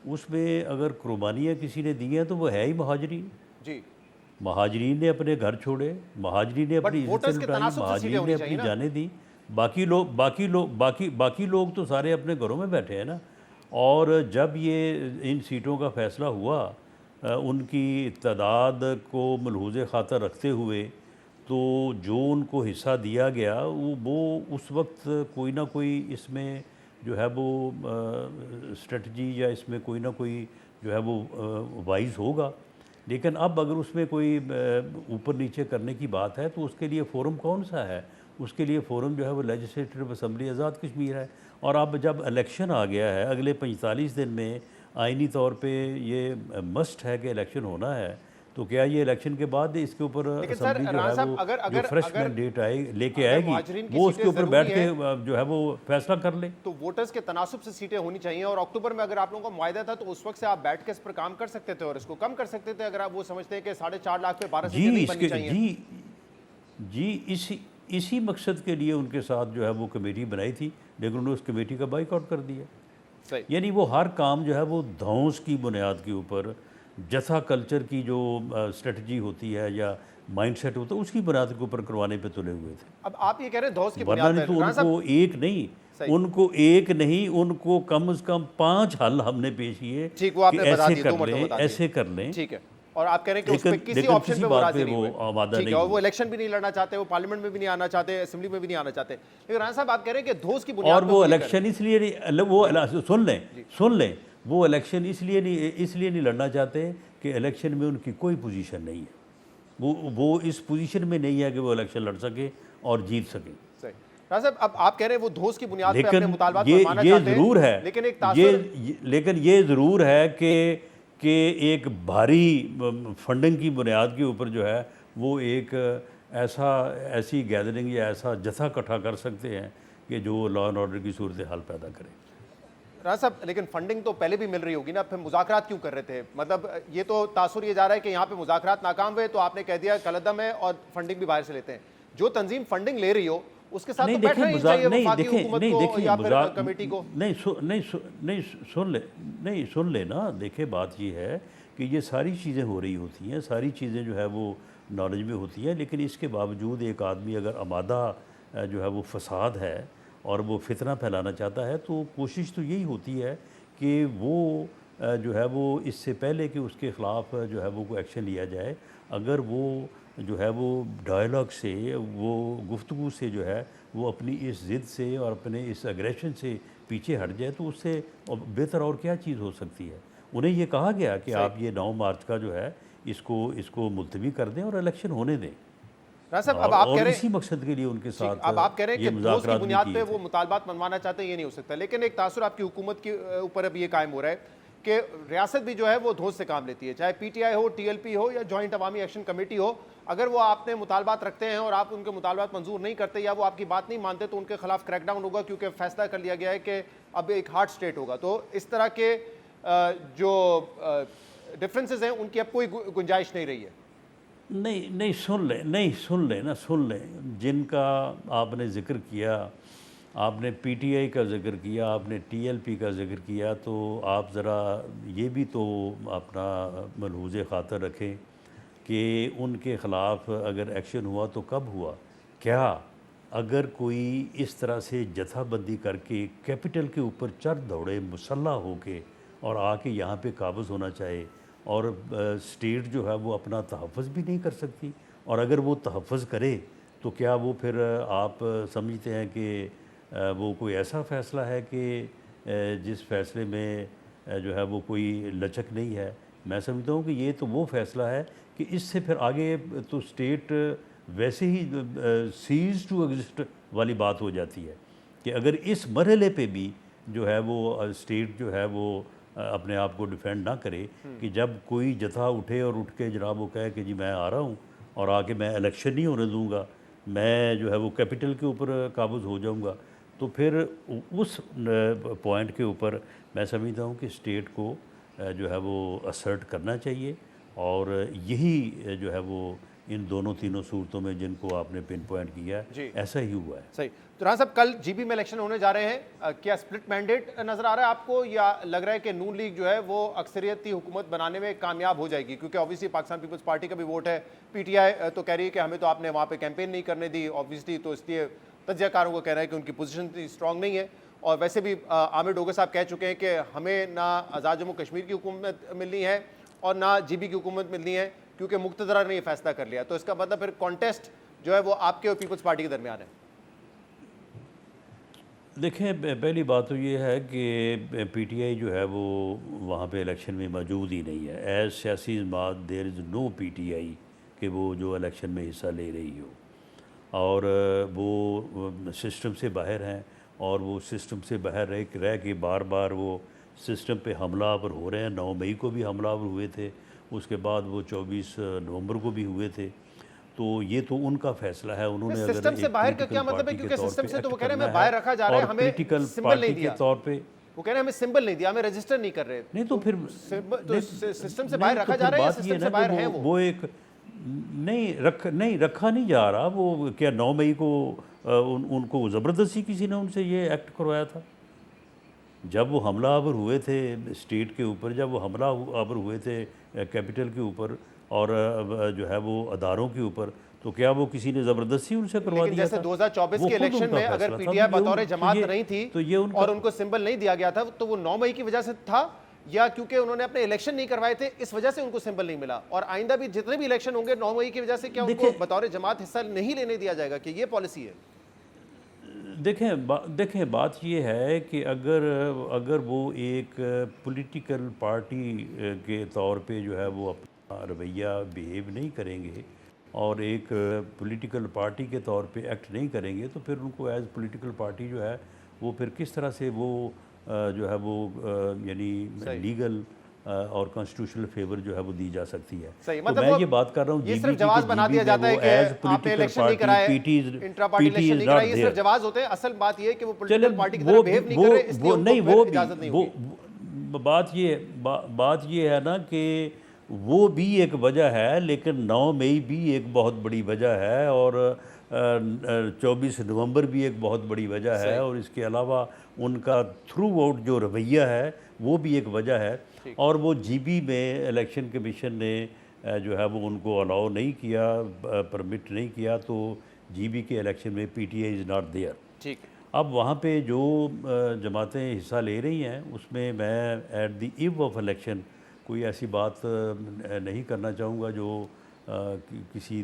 उसमें अगर कुर्बानियाँ किसी ने दी हैं तो वो है ही महाजरीन। जी, महाजरीन ने अपने घर छोड़े, महाजरीन ने अपनी इज्जतें लुटाई, महाजरीन ने अपनी जानें दी। बाकी लोग तो सारे अपने घरों में बैठे हैं ना। और जब ये इन सीटों का फ़ैसला हुआ उनकी तादाद को मलहूज़े ख़ातर रखते हुए, तो जो उनको हिस्सा दिया गया वो उस वक्त कोई ना कोई इसमें जो है वो स्ट्रेटजी या इसमें कोई ना कोई जो है वो वाइज होगा। लेकिन अब अगर उसमें कोई ऊपर नीचे करने की बात है तो उसके लिए फ़ोरम कौन सा है? उसके लिए फ़ोरम जो है वो लेजिस्लेटिव असम्बली आज़ाद कश्मीर है। और अब जब इलेक्शन आ गया है अगले 45 दिन में आइनी तौर पे ये मस्ट है कि इलेक्शन होना है, तो क्या ये इलेक्शन के बाद इसके ऊपर असम्बली जो है वो जो फ्रेश मैंडेट लेके आएगी वो उसके ऊपर बैठ के जो है वो फैसला कर ले? तो वोटर्स के तनासुब से सीटें होनी चाहिए और अक्टूबर में अगर आप लोगों का मुआहदा था तो उस वक्त से आप बैठ के इस पर काम कर सकते थे और इसको कम कर सकते थे अगर आप वो समझते हैं कि 4.5 लाख पे 12 सीटें नहीं बननी चाहिए। जी, इसी मकसद के लिए उनके साथ जो है वो कमेटी बनाई थी, लेकिन उन्होंने उस कमेटी का बाइकआउट कर दिया। यानी वो हर काम जो है वो धौंस की बुनियाद के ऊपर, जथा कल्चर की जो स्ट्रेटजी होती है या माइंडसेट होता है उसकी बुनियाद के ऊपर करवाने पे तुले हुए थे। अब आप ये कह रहे हैं धौंस की बुनियाद पे, उनको एक नहीं उनको कम से कम 5 हल हमने पेश किए कि ऐसे कर लें। ठीक है, और आप कह रहे हैं कि उस पे किसी ऑप्शन पे वो राजी नहीं हुए। ठीक है, और वो इलेक्शन भी नहीं लड़ना चाहते, वो पार्लियामेंट में भी नहीं आना चाहते, असेंबली में भी नहीं आना चाहते। लेकिन राणा साहब आप कह रहे हैं कि धौंस की बुनियाद और वो इलेक्शन इसलिए नहीं, वो सुन लें वो इलेक्शन इसलिए नहीं लड़ना चाहते कि इलेक्शन में उनकी कोई पोजीशन नहीं है, वो इस पोजीशन में नहीं है कि वो इलेक्शन लड़ सके और जीत सके। सही राणा साहब, अब आप कह रहे हैं वो धौंस की बुनियाद पे अपने मुतालबात ये जरूर है, लेकिन ये ज़रूर है कि एक भारी फंडिंग की बुनियाद के ऊपर जो है वो एक ऐसी गैदरिंग या ऐसा जथा इकट्ठा कर सकते हैं कि जो लॉ एंड ऑर्डर की सूरत हाल पैदा करे। राणा साहब, लेकिन फंडिंग तो पहले भी मिल रही होगी ना, फिर मुज़ाकरात क्यों कर रहे थे? मतलब ये तो तासुर ये जा रहा है कि यहाँ पे मुज़ाकरात नाकाम हुए तो आपने कह दिया कलअदम है और फंडिंग भी बाहर से लेते हैं। जो तंजीम फंडिंग ले रही हो उसके साथ नहीं तो बैठना देखिए ही चाहिए नहीं वफाकी देखिए हुकूमत नहीं को देखिए या फिर मजाक कमेटी को। नहीं सुन ले, नहीं सुन ले ना। देखिए बात ये है कि ये सारी चीज़ें हो रही होती हैं, सारी चीज़ें जो है वो नॉलेज में होती हैं, लेकिन इसके बावजूद एक आदमी अगर आमादा जो है वो फसाद है और वो फितना फैलाना चाहता है, तो कोशिश तो यही होती है कि वो जो है वो इससे पहले कि उसके ख़िलाफ़ जो है वो कोई एक्शन लिया जाए, अगर वो जो है वो डायलॉग से, वो गुफ्तगू से जो है वो अपनी इस ज़िद से और अपने इस एग्रेशन से पीछे हट जाए, तो उससे बेहतर और क्या चीज़ हो सकती है। उन्हें ये कहा गया कि आप ये 9 मार्च का जो है इसको मुलतवी कर दें और इलेक्शन होने दें, राज साहब, अब आप कह और रहे इसी मकसद के लिए उनके साथ अब आप कह रहे हैं ये कि ठोस की मुज़ाकरात भी बुनियाद किए पे थे। वो मुतालबात मनवाना चाहते हैं, ये नहीं हो सकता। लेकिन एक तासुर आपकी हुकूमत के ऊपर अब ये कायम हो रहा है कि रियासत भी जो है वो धोस से काम लेती है, चाहे पीटीआई हो, टीएलपी हो या जॉइंट अवामी एक्शन कमेटी हो। अगर वो आपने मुतालबात रखते हैं और आप उनके मुतालबात मंजूर नहीं करते या वो आपकी बात नहीं मानते, तो उनके खिलाफ क्रैकडाउन होगा, क्योंकि फैसला कर लिया गया है कि अब एक हार्ड स्टेट होगा। तो इस तरह के जो डिफरेंसेस हैं उनकी अब कोई गुंजाइश नहीं रही है। नहीं सुन ले जिनका आपने ज़िक्र किया, आपने पीटीआई का ज़िक्र किया, आपने टीएलपी का ज़िक्र किया, तो आप ज़रा ये भी तो अपना मलहूज़े ख़ातर रखें कि उनके ख़िलाफ़ अगर एक्शन हुआ तो कब हुआ। क्या अगर कोई इस तरह से जथाबंदी करके कैपिटल के ऊपर चढ़ दौड़े मुसल्ला होके और आके यहाँ पे काबज़ होना चाहे, और स्टेट जो है वो अपना तहफ़्फ़ुज़ भी नहीं कर सकती, और अगर वो तहफ़्फ़ुज़ करे तो क्या वो फिर आप समझते हैं कि वो कोई ऐसा फ़ैसला है कि जिस फ़ैसले में जो है वो कोई लचक नहीं है। मैं समझता हूँ कि ये तो वो फ़ैसला है कि इससे फिर आगे तो स्टेट वैसे ही सीज़ टू एग्जिस्ट वाली बात हो जाती है कि अगर इस मरहले पे भी जो है वो स्टेट जो है वो अपने आप को डिफेंड ना करे, कि जब कोई जथा उठे और उठ के जनाब वो कहे कि जी मैं आ रहा हूँ और आके मैं इलेक्शन नहीं होने दूँगा, मैं जो है वो कैपिटल के ऊपर काबूज़ हो जाऊँगा, तो फिर उस पॉइंट के ऊपर मैं समझता हूँ कि स्टेट को जो है वो असर्ट करना चाहिए, और यही जो है वो इन दोनों तीनों सूरतों में जिनको आपने पिन पॉइंट किया है, ऐसा ही हुआ है। सही। तो राणा साहब, कल जीबी में इलेक्शन होने जा रहे हैं, क्या स्प्लिट मैंडेट नजर आ रहा है आपको, या लग रहा है कि नून लीग जो है वो अक्सरियती हुकूमत बनाने में कामयाब हो जाएगी? क्योंकि ऑब्वियसली पाकिस्तान पीपल्स पार्टी का भी वोट है, पीटीआई तो कह रही है कि हमें तो आपने वहाँ पे कैंपेन नहीं करने दी ऑब्वियसली, तो इसलिए तज्जियाकारों को कह रहा है कि उनकी पोजीशन स्ट्रांग नहीं है। और वैसे भी आमिर डोगर साहब कह चुके हैं कि हमें ना आज़ाद जम्मू कश्मीर की हुकूमत मिलनी है और ना जीबी की हुकूमत मिलनी है, क्योंकि मुक्तदरा ने ये फैसला कर लिया। तो इसका मतलब फिर कॉन्टेस्ट जो है वो आपके और पीपल्स पार्टी के दरमियान है। देखें, पहली बात तो ये है कि पीटीआई जो है वो वहाँ पे इलेक्शन में मौजूद ही नहीं है। एज सियासी जमात देयर इज़ नो पीटीआई कि वो जो इलेक्शन में हिस्सा ले रही हो, और वो सिस्टम से बाहर हैं, और वो सिस्टम से बाहर रह के बार बार वो सिस्टम पे हमलावर हो रहे हैं। 9 मई को भी हमलावर हुए थे, उसके बाद वो 24 नवंबर को भी हुए थे। तो ये तो उनका फैसला है, उन्होंने अगर सिस्टम से बाहर का क्या मतलब है? क्योंकि सिस्टम से तो वो कह रहे हैं हमें बाहर रखा जा रहा है, हमें पॉलिटिकल सिंबल नहीं पार्टी दिया। के तौर पे वो कह रहे हैं हमें सिंबल नहीं दिया, हमें रजिस्टर नहीं कर रहे। नहीं तो फिर सिस्टम से बाहर रखा जा रहा है या सिस्टम से बाहर है वो एक नहीं रखा नहीं जा रहा। वो क्या 9 मई को उनको ज़बरदस्ती किसी ने उनसे ये एक्ट करवाया था? जब वो हमलावर हुए थे स्टेट के ऊपर, जब वो हमलावर हुए थे कैपिटल के ऊपर और जो है वो अदारों के ऊपर, तो क्या वो किसी ने ज़बरदस्ती उनसे करवा दिया जैसे था? 2024 के इलेक्शन में अगर पीटीआई बतौर जमात नहीं थी तो ये और उनको सिंबल नहीं दिया गया था, तो वो 9 मई की वजह से था, या क्योंकि उन्होंने अपने इलेक्शन नहीं करवाए थे इस वजह से उनको सिंबल नहीं मिला? और आइंदा भी जितने भी इलेक्शन होंगे 9 मई की वजह से क्या उनको बतौर जमात हिस्सा नहीं लेने दिया जाएगा, कि ये पॉलिसी है? देखें बात ये है कि अगर वो एक पॉलिटिकल पार्टी के तौर पे जो है वो अपना रवैया बिहेव नहीं करेंगे और एक पॉलिटिकल पार्टी के तौर पे एक्ट नहीं करेंगे, तो फिर उनको एज पॉलिटिकल पार्टी जो है वो फिर किस तरह से वो जो है वो यानी लीगल और कॉन्स्टिट्यूशनल फेवर जो है वो दी जा सकती है। सही, तो मतलब मैं ये बात कर रहा हूँ, ये सिर्फ जवाब बना दिया जाता है कि आपने इलेक्शन नहीं कराए, इंट्रा पार्टी इलेक्शन नहीं कराए, ये सिर्फ जवाब होते हैं। असल बात ये है कि वो पॉलिटिकल पार्टी की तरह बिहेव नहीं कर रहे, इसलिए उनको इजाजत नहीं होगी। बात ये है ना कि वो भी एक वजह है, लेकिन 9 मई भी एक बहुत बड़ी वजह है, और 24 नवंबर भी एक बहुत बड़ी वजह सही। है, और इसके अलावा उनका थ्रू आउट जो रवैया है वो भी एक वजह है। ठीक। और वो जीबी में इलेक्शन कमीशन ने जो है वो उनको अलाउ नहीं किया, परमिट नहीं किया, तो जीबी के इलेक्शन में पीटीआई इज़ नॉट देयर। ठीक है। अब वहाँ पे जो जमातें हिस्सा ले रही हैं उसमें मैं एट द इव ऑफ इलेक्शन कोई ऐसी बात नहीं करना चाहूँगा जो किसी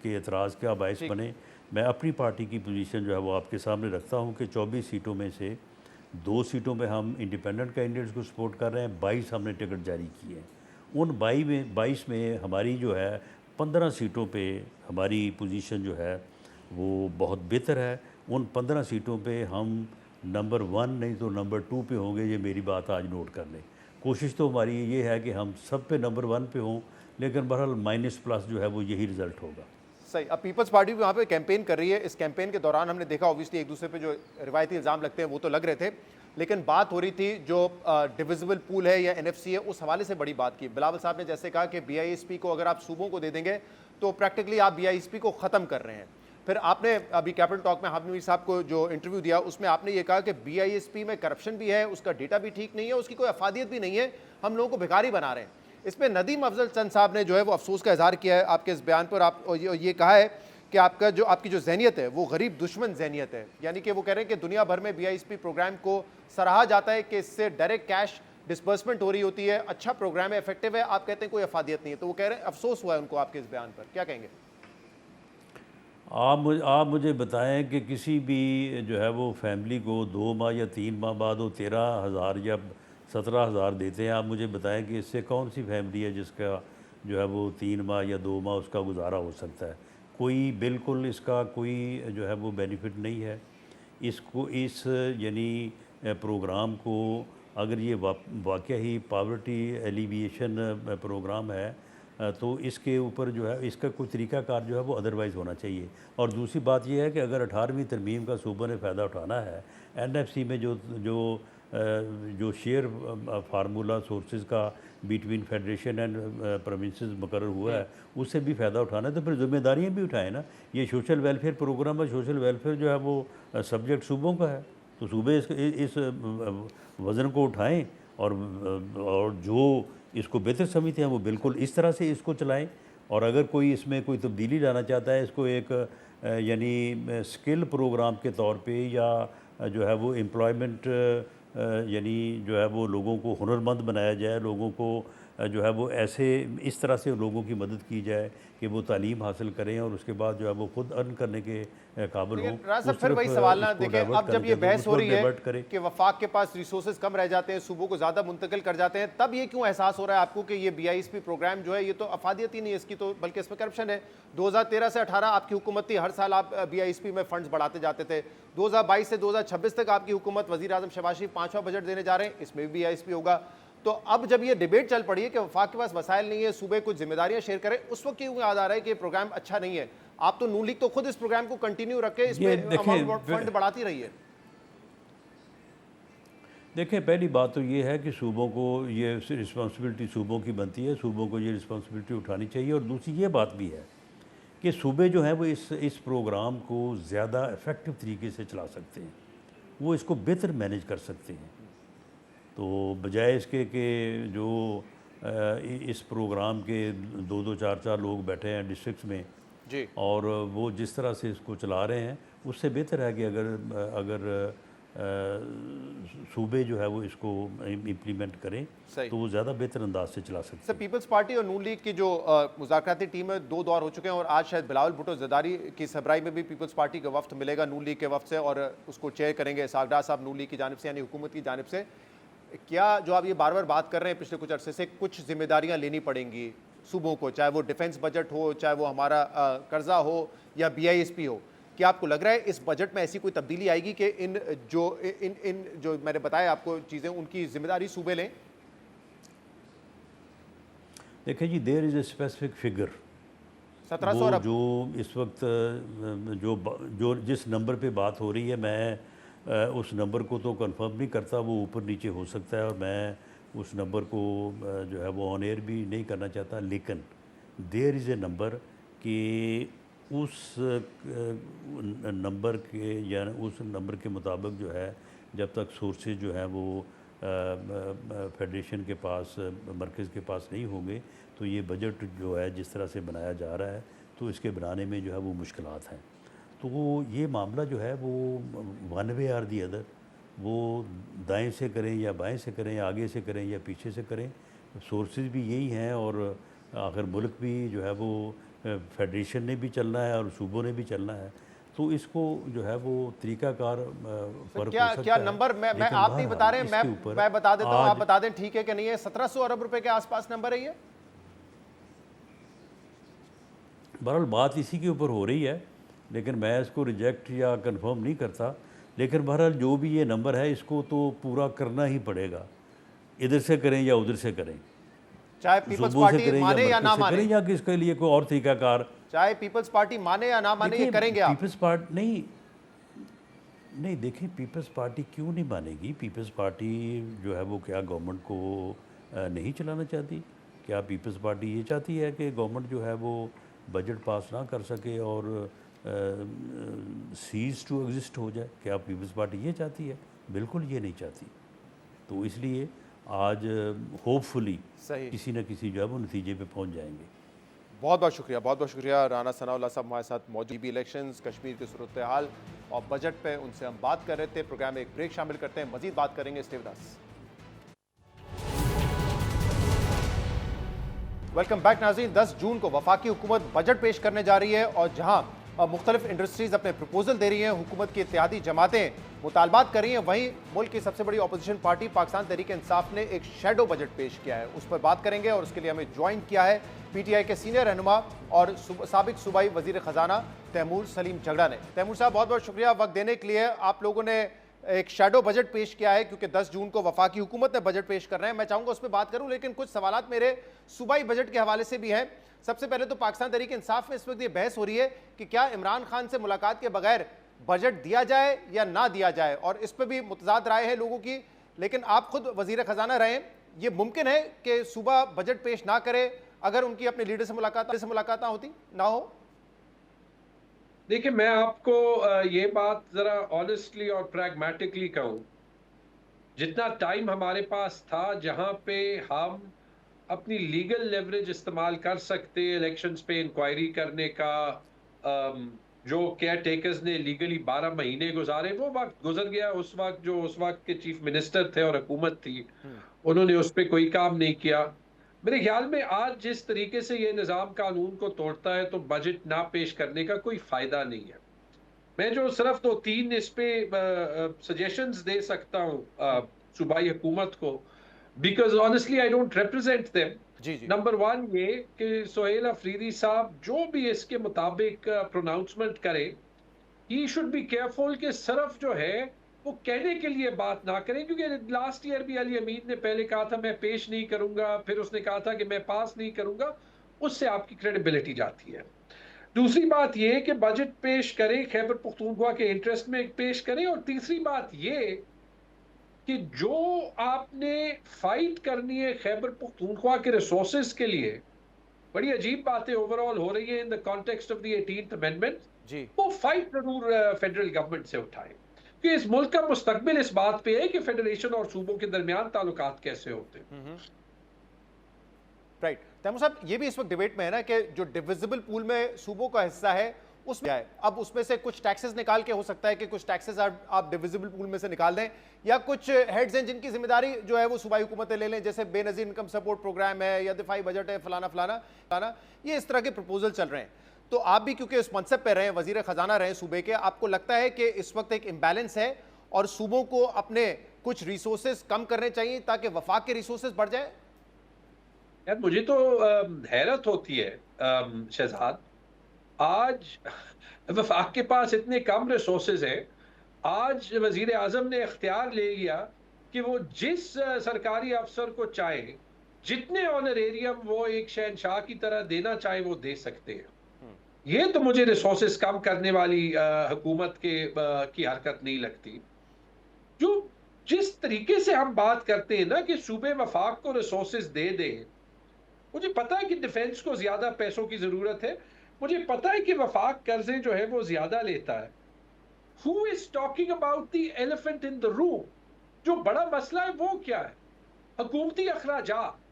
के एतराज़ का बायस ठीक। बने। मैं अपनी पार्टी की पोजीशन जो है वो आपके सामने रखता हूँ कि 24 सीटों में से 2 सीटों में हम इंडिपेंडेंट कैंडिडेट्स को सपोर्ट कर रहे हैं, 22 हमने टिकट जारी किए हैं। उन 22 में हमारी जो है 15 सीटों पे हमारी पोजीशन जो है वो बहुत बेहतर है। उन 15 सीटों पे हम नंबर 1 नहीं तो नंबर 2 पे होंगे, ये मेरी बात आज नोट कर लें। कोशिश तो हमारी ये है कि हम सब पे नंबर 1 पे हों, लेकिन बहरहाल माइनस प्लस जो है वो यही रिज़ल्ट होगा। सही। अब पीपल्स पार्टी भी वहाँ पे कैंपेन कर रही है। इस कैंपेन के दौरान हमने देखा ऑब्वियसली एक दूसरे पे जो रिवायती इल्ज़ाम लगते हैं वो तो लग रहे थे, लेकिन बात हो रही थी जो डिविजिबल पूल है या एनएफसी है उस हवाले से बड़ी बात की। बिलावल साहब ने जैसे कहा कि बीआईएसपी को अगर आप सूबों को दे देंगे तो प्रैक्टिकली आप बीआईएसपी को ख़त्म कर रहे हैं। फिर आपने अभी कैपिटल टॉक में हामिद मीर साहब को जो इंटरव्यू दिया उसमें आपने ये कहा कि बीआईएसपी में करप्शन भी है, उसका डेटा भी ठीक नहीं है, उसकी कोई अफादियत भी नहीं है, हम लोगों को भिखारी बना रहे हैं। इसमें नदीम अफजल चंद साहब ने जो है वो अफसोस का इजहार किया है आपके इस बयान पर। आप ये कहा है कि आपकी जो जहनीत है वो गरीब दुश्मन जहनीत है, यानी कि वो कह रहे हैं कि दुनिया भर में बीआईएसपी प्रोग्राम को सराहा जाता है कि इससे डायरेक्ट कैश डिस्बर्समेंट हो रही होती है, अच्छा प्रोग्राम है, इफेक्टिव है। आप कहते हैं कोई अफादियत नहीं है, तो वो कह रहे हैं अफसोस हुआ है उनको आपके इस बयान पर, क्या कहेंगे? आप मुझे बताएं कि किसी भी जो है वो फैमिली को 2 माह या 3 माह बाद वो 13,000 या 17,000 देते हैं। आप मुझे बताएं कि इससे कौन सी फैमिली है जिसका जो है वो 3 माह या 2 माह उसका गुजारा हो सकता है? कोई बिल्कुल इसका कोई जो है वो बेनिफिट नहीं है। इसको इस यानी प्रोग्राम को अगर ये वाकई ही पावर्टी एलिविएशन प्रोग्राम है तो इसके ऊपर जो है इसका कोई तरीक़ाकार जो है वो अदरवाइज़ होना चाहिए। और दूसरी बात यह है कि अगर 18वीं तरमीम का सूबा ने फ़ायदा उठाना है, एनएफसी में जो शेयर फार्मूला सोर्सेज का बिटवीन फेडरेशन एंड प्रोविंसेस मुकर्रर हुआ है उससे भी फ़ायदा उठाना है, तो फिर जिम्मेदारियाँ भी उठाएं ना। ये सोशल वेलफेयर प्रोग्राम है, सोशल वेलफेयर जो है वो सब्जेक्ट सूबों का है, तो सूबे इस वज़न को उठाएं और जो इसको बेहतर समझते हैं वो बिल्कुल इस तरह से इसको चलाएं। और अगर कोई इसमें कोई तब्दीली लाना चाहता है, इसको एक यानी स्किल प्रोग्राम के तौर पे या जो है वो एम्प्लॉयमेंट यानी जो है वो लोगों को हुनरमंद बनाया जाए, लोगों को जो है वो ऐसे इस तरह से लोगों की मदद की जाए कि वो तालीम हासिल करें और उसके बाद जो है वो खुद अर्न करने के काबिल हों। राज साहब फिर वही सवाल ना, देखिए अब जब ये बहस हो रही है कि वफाक के पास रिसोर्सेज कम रह जाते हैं, सूबों को ज़्यादा मुंतकिल कर जाते हैं, तब ये क्यों एहसास हो रहा है आपको कि ये बीआईएसपी प्रोग्राम जो है ये तो अफादियत ही नहीं है इसकी, तो बल्कि इसमें करप्शन है। 2013 से 18 आपकी हुकूमत थी, हर साल आप बीआईएसपी में फंड्स बढ़ाते जाते थे। 2022 से 2026 तक आपकी हुकूमत, वज़ीर आज़म शहबाज शरीफ 5वां बजट देने जा रहे हैं, इसमें भी बीआईएसपी होगा। तो अब जब ये डिबेट चल पड़ी है कि वफाक के पास वसाइल नहीं है, सूबे कुछ जिम्मेदारियां शेयर करें, उस वक्त क्यों याद आ रहा है कि ये प्रोग्राम अच्छा नहीं है? आप तो नून लीग तो खुद इस प्रोग्राम को कंटिन्यू रखे, इसमें फंड बढ़ाती रही है। देखें, पहली बात तो ये है कि सूबों को ये रिस्पॉन्सिबिलिटी सूबों की बनती है, सूबों को ये रिस्पॉन्सिबिलिटी उठानी चाहिए। और दूसरी ये बात भी है कि सूबे जो हैं वो इस प्रोग्राम को ज़्यादा इफ़ेक्टिव तरीके से चला सकते हैं, वो इसको बेहतर मैनेज कर सकते हैं। तो बजाय इसके कि जो इस प्रोग्राम के 2-2, 4-4 लोग बैठे हैं डिस्ट्रिक्ट्स में जी, और वो जिस तरह से इसको चला रहे हैं, उससे बेहतर है कि अगर सूबे जो है वो इसको इम्प्लीमेंट करें तो वो ज़्यादा बेहतर अंदाज से चला सकते हैं। सर, पीपल्स पार्टी और नून लीग की जो मुज़ाकराती टीम है 2 दौर हो चुके हैं और आज शायद बिलावल भुट्टो ज़रदारी की सरबराही में भी पीपल्स पार्टी का वफ्द मिलेगा नून लीग के वफ्द से, और उसको चेयर करेंगे इसहाक डार साहब नून लीग की जानिब से, यानी हुकूमत की जानिब से। क्या जो आप ये बार बार बात कर रहे हैं पिछले कुछ अरसे से, कुछ जिम्मेदारियां लेनी पड़ेंगी सूबों को, चाहे वो डिफेंस बजट हो, चाहे वो हमारा कर्जा हो या बीआईएसपी हो, क्या आपको लग रहा है इस बजट में ऐसी कोई तब्दीली आएगी कि इन जो मैंने बताया आपको चीज़ें, उनकी जिम्मेदारी सूबे लें? देखिए जी, there is a specific figure 1700 अरब जो इस वक्त जो जिस नंबर पे बात हो रही है, मैं उस नंबर को तो कंफर्म नहीं करता, वो ऊपर नीचे हो सकता है और मैं उस नंबर को जो है वो ऑन एयर भी नहीं करना चाहता। लेकिन देयर इज़ ए नंबर कि उस नंबर के या उस नंबर के मुताबिक जो है, जब तक सोर्सेज जो है वो फेडरेशन के पास, मरकज़ के पास नहीं होंगे, तो ये बजट जो है जिस तरह से बनाया जा रहा है, तो इसके बनाने में जो है वो मुश्किलात हैं। तो वो ये मामला जो है वो one way or the other, वो दाएं से करें या बाएं से करें या आगे से करें या पीछे से करें, सोर्सेज भी यही हैं। और आखिर मुल्क भी जो है वो फेडरेशन ने भी चलना है और सूबों ने भी चलना है, तो इसको जो है वो तरीकाकार फ़र्क क्या हो सकता क्या है। नंबर मैं लेकिन आप नहीं बता रहे, इसके ऊपर मैं बता देता हूं, आप आज बता दें ठीक है कि नहीं है। 1700 अरब रुपए के आसपास नंबर है ये। बहरहाल बात इसी के ऊपर हो रही है, लेकिन मैं इसको रिजेक्ट या कंफर्म नहीं करता। लेकिन बहरहाल जो भी ये नंबर है, इसको तो पूरा करना ही पड़ेगा, इधर से करें या उधर से करें, चाहे पीपल्स सूबों से पार्टी करें या माने या मरकज़ ना से माने, करें या किसके लिए कोई और तरीकाकार। चाहे पीपल्स पार्टी माने या ना माने, ये देखिए करेंगे आप। पीपल्स पार्टी नहीं, नहीं देखिए पीपल्स पार्टी क्यों नहीं मानेगी। पीपल्स पार्टी जो है वो क्या गवर्नमेंट को नहीं चलाना चाहती? क्या पीपल्स पार्टी ये चाहती है कि गवर्नमेंट जो है वो बजट पास ना कर सके और सीज टू एग्जिस्ट हो जाए? क्या पीपल्स पार्टी ये चाहती है? बिल्कुल ये नहीं चाहती। तो इसलिए आज होपफुली सही, किसी न किसी जो है वो नतीजे पे पहुंच जाएंगे। बहुत बहुत शुक्रिया, बहुत बहुत शुक्रिया। राना सनाउल्लाह साहब हमारे साथ मौजूद भी इलेक्शंस, कश्मीर की सूरत हाल और बजट पे उनसे हम बात कर रहे थे। प्रोग्राम में एक ब्रेक शामिल करते हैं, मजीद बात करेंगे। Stay with us. Welcome back नाज़रीन। 10 जून को वफाकी हुकूमत बजट पेश करने जा रही है और जहां मुख्तलिफ इंडस्ट्रीज अपने प्रपोजल दे रही हैं, हुकूमत की इत्तेहादी जमातें मुतालबात कर रही हैं, वहीं मुल्क की सबसे बड़ी अपोजिशन पार्टी पाकिस्तान तहरीक इंसाफ ने एक शैडो बजट पेश किया है। उस पर बात करेंगे और उसके लिए हमें ज्वाइन किया है PTI के सीनियर रहनुमा और साबिक सूबाई वजीर खजाना तैमूर सलीम झगड़ा ने। तैमूर साहब, बहुत बहुत शुक्रिया वक्त देने के लिए। आप लोगों ने एक शैडो बजट पेश किया है क्योंकि 10 जून को वफाकी हुकूमत ने बजट पेश कर रहे हैं। मैं चाहूंगा उस पर बात करूं, लेकिन कुछ सवालात मेरे सूबाई बजट के हवाले से भी हैं। सबसे पहले तो पाकिस्तान तहरीक इंसाफ में इस वक्त ये बहस हो रही है कि क्या इमरान खान से मुलाकात के बगैर बजट दिया जाए या ना दिया जाए, और इस पर भी मुतजाद राय है लोगों की। लेकिन आप खुद वजीर खजाना रहे, ये मुमकिन है कि सूबा बजट पेश ना करे अगर उनकी अपने लीडर से मुलाकात होती ना हो? देखिए, मैं आपको ये बात जरा ऑनेस्टली और प्रैग्मेटिकली कहूँ, जितना टाइम हमारे पास था जहाँ पे हम अपनी लीगल लेवरेज इस्तेमाल कर सकते इलेक्शंस पे इंक्वायरी करने का, जो केयर टेकर्स ने लीगली 12 महीने गुजारे, वो वक्त गुजर गया। उस वक्त के चीफ मिनिस्टर थे और हुकूमत थी, उन्होंने उस पर कोई काम नहीं किया। मेरे ख्याल में आज जिस तरीके से ये निज़ाम कानून को तोड़ता है, तो बजट ना पेश करने का कोई फायदा नहीं है। मैं जो सिर्फ 2-3 इस पे सजेशंस दे सकता हूँ सूबाई हुकूमत को, because honestly I don't represent them. जी जी। नंबर 1 ये कि सोहेल अफरीदी साहब जो भी इसके मुताबिक प्रोनाउंसमेंट करे, ही शुड बी केयरफुल कि सिर्फ जो है वो कहने के लिए बात ना करें, क्योंकि लास्ट ईयर भी अली हमीद ने पहले कहा था मैं पेश नहीं करूंगा, फिर उसने कहा था कि मैं पास नहीं करूंगा, उससे आपकी क्रेडिबिलिटी जाती है। दूसरी बात ये कि बजट पेश करें, खैबर पख्तूनख्वा के इंटरेस्ट में पेश करें। और तीसरी बात ये कि जो आपने फाइट करनी है खैबर पख्तूनख्वा के रिसोर्सेज के लिए, बड़ी अजीब बातें ओवरऑल हो रही है in the context of the 18th amendment, जी, वो फाइट जरूर फेडरल गवर्नमेंट से उठाए कि इस मुल्क का मुस्तकबिल इस बात पे है कि फेडरेशन और सूबों के दरमियान ताल्लुकात कैसे होते हैं। राइट। तैमूर साहब, ये भी इस वक्त डिबेट में है ना कि जो डिविजिबल पूल में सूबों का हिस्सा है उसमें है, अब उसमें से कुछ टैक्सेस निकाल के, हो सकता है कि कुछ टैक्सेस आप डिविजिबल पूल में से निकाल दें, या कुछ हेड्स हैं जिनकी जिम्मेदारी जो है वो सूबाई हुकूमतें ले लें, जैसे बेनजीर इनकम सपोर्ट प्रोग्राम है या दिफाई बजट है, फलाना फलाना फलाना, ये इस तरह के प्रपोजल चल रहे हैं। तो आप भी क्योंकि इस मनसब पे रहे, वजीर खजाना रहे सूबे के, आपको लगता है कि इस वक्त एक इम्बैलेंस है और सूबों को अपने कुछ रिसोर्सेज कम करने चाहिए ताकि वफाक के रिसोर्सेज बढ़ जाए? यार मुझे तो हैरत होती है शहजाद, आज वफाक के पास इतने कम रिसोर्सेज हैं। आज वजीर आजम ने इख्तियार ले लिया कि वो जिस सरकारी अफसर को चाहे, जितने ऑनरेरियम वो एक शहनशाह की तरह देना चाहे वो दे सकते हैं। ये तो मुझे रिसोर्सेज कम करने वाली हुकूमत की हरकत नहीं लगती। जो जिस तरीके से हम बात करते हैं ना कि सूबे वफाक को रिसोर्सेज दे दें, मुझे पता है कि डिफेंस को ज्यादा पैसों की जरूरत है, मुझे पता है कि वफाक कर्जे जो है वो ज्यादा लेता है। Who is talking about the elephant in the room? जो बड़ा मसला है वो क्या है? हुकूमती अखराजात।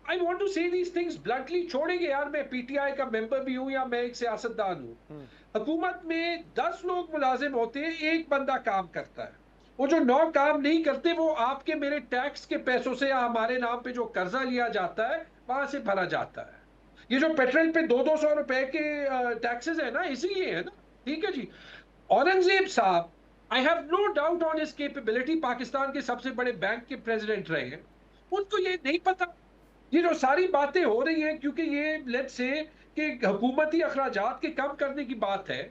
I want to say these things bluntly, छोड़ेंगे यार, मैं पीटीआई का मेंबर भी हूं या मैं एक सियासतदान हूं। हुकूमत में 10 लोग मुलाजिम होते हैं, एक बंदा काम करता है। वो जो 9 काम नहीं करते वो आपके मेरे टैक्स के पैसों से या हमारे नाम पे जो कर्जा लिया जाता है वहां से भरा जाता है। ये जो पेट्रोल पे 200-200 रुपए के टैक्सेस है ना, इसीलिए है ना। ठीक है जी। औरंगजेब साहब, I have no doubt on his capability, Pakistan के सबसे बड़े बैंक के प्रेसिडेंट रहे हैं। उनको ये नहीं पता ये जो सारी बातें हो रही हैं, क्योंकि ये लेट्स से कि हुकूमती अखराजात के कम करने की बात है।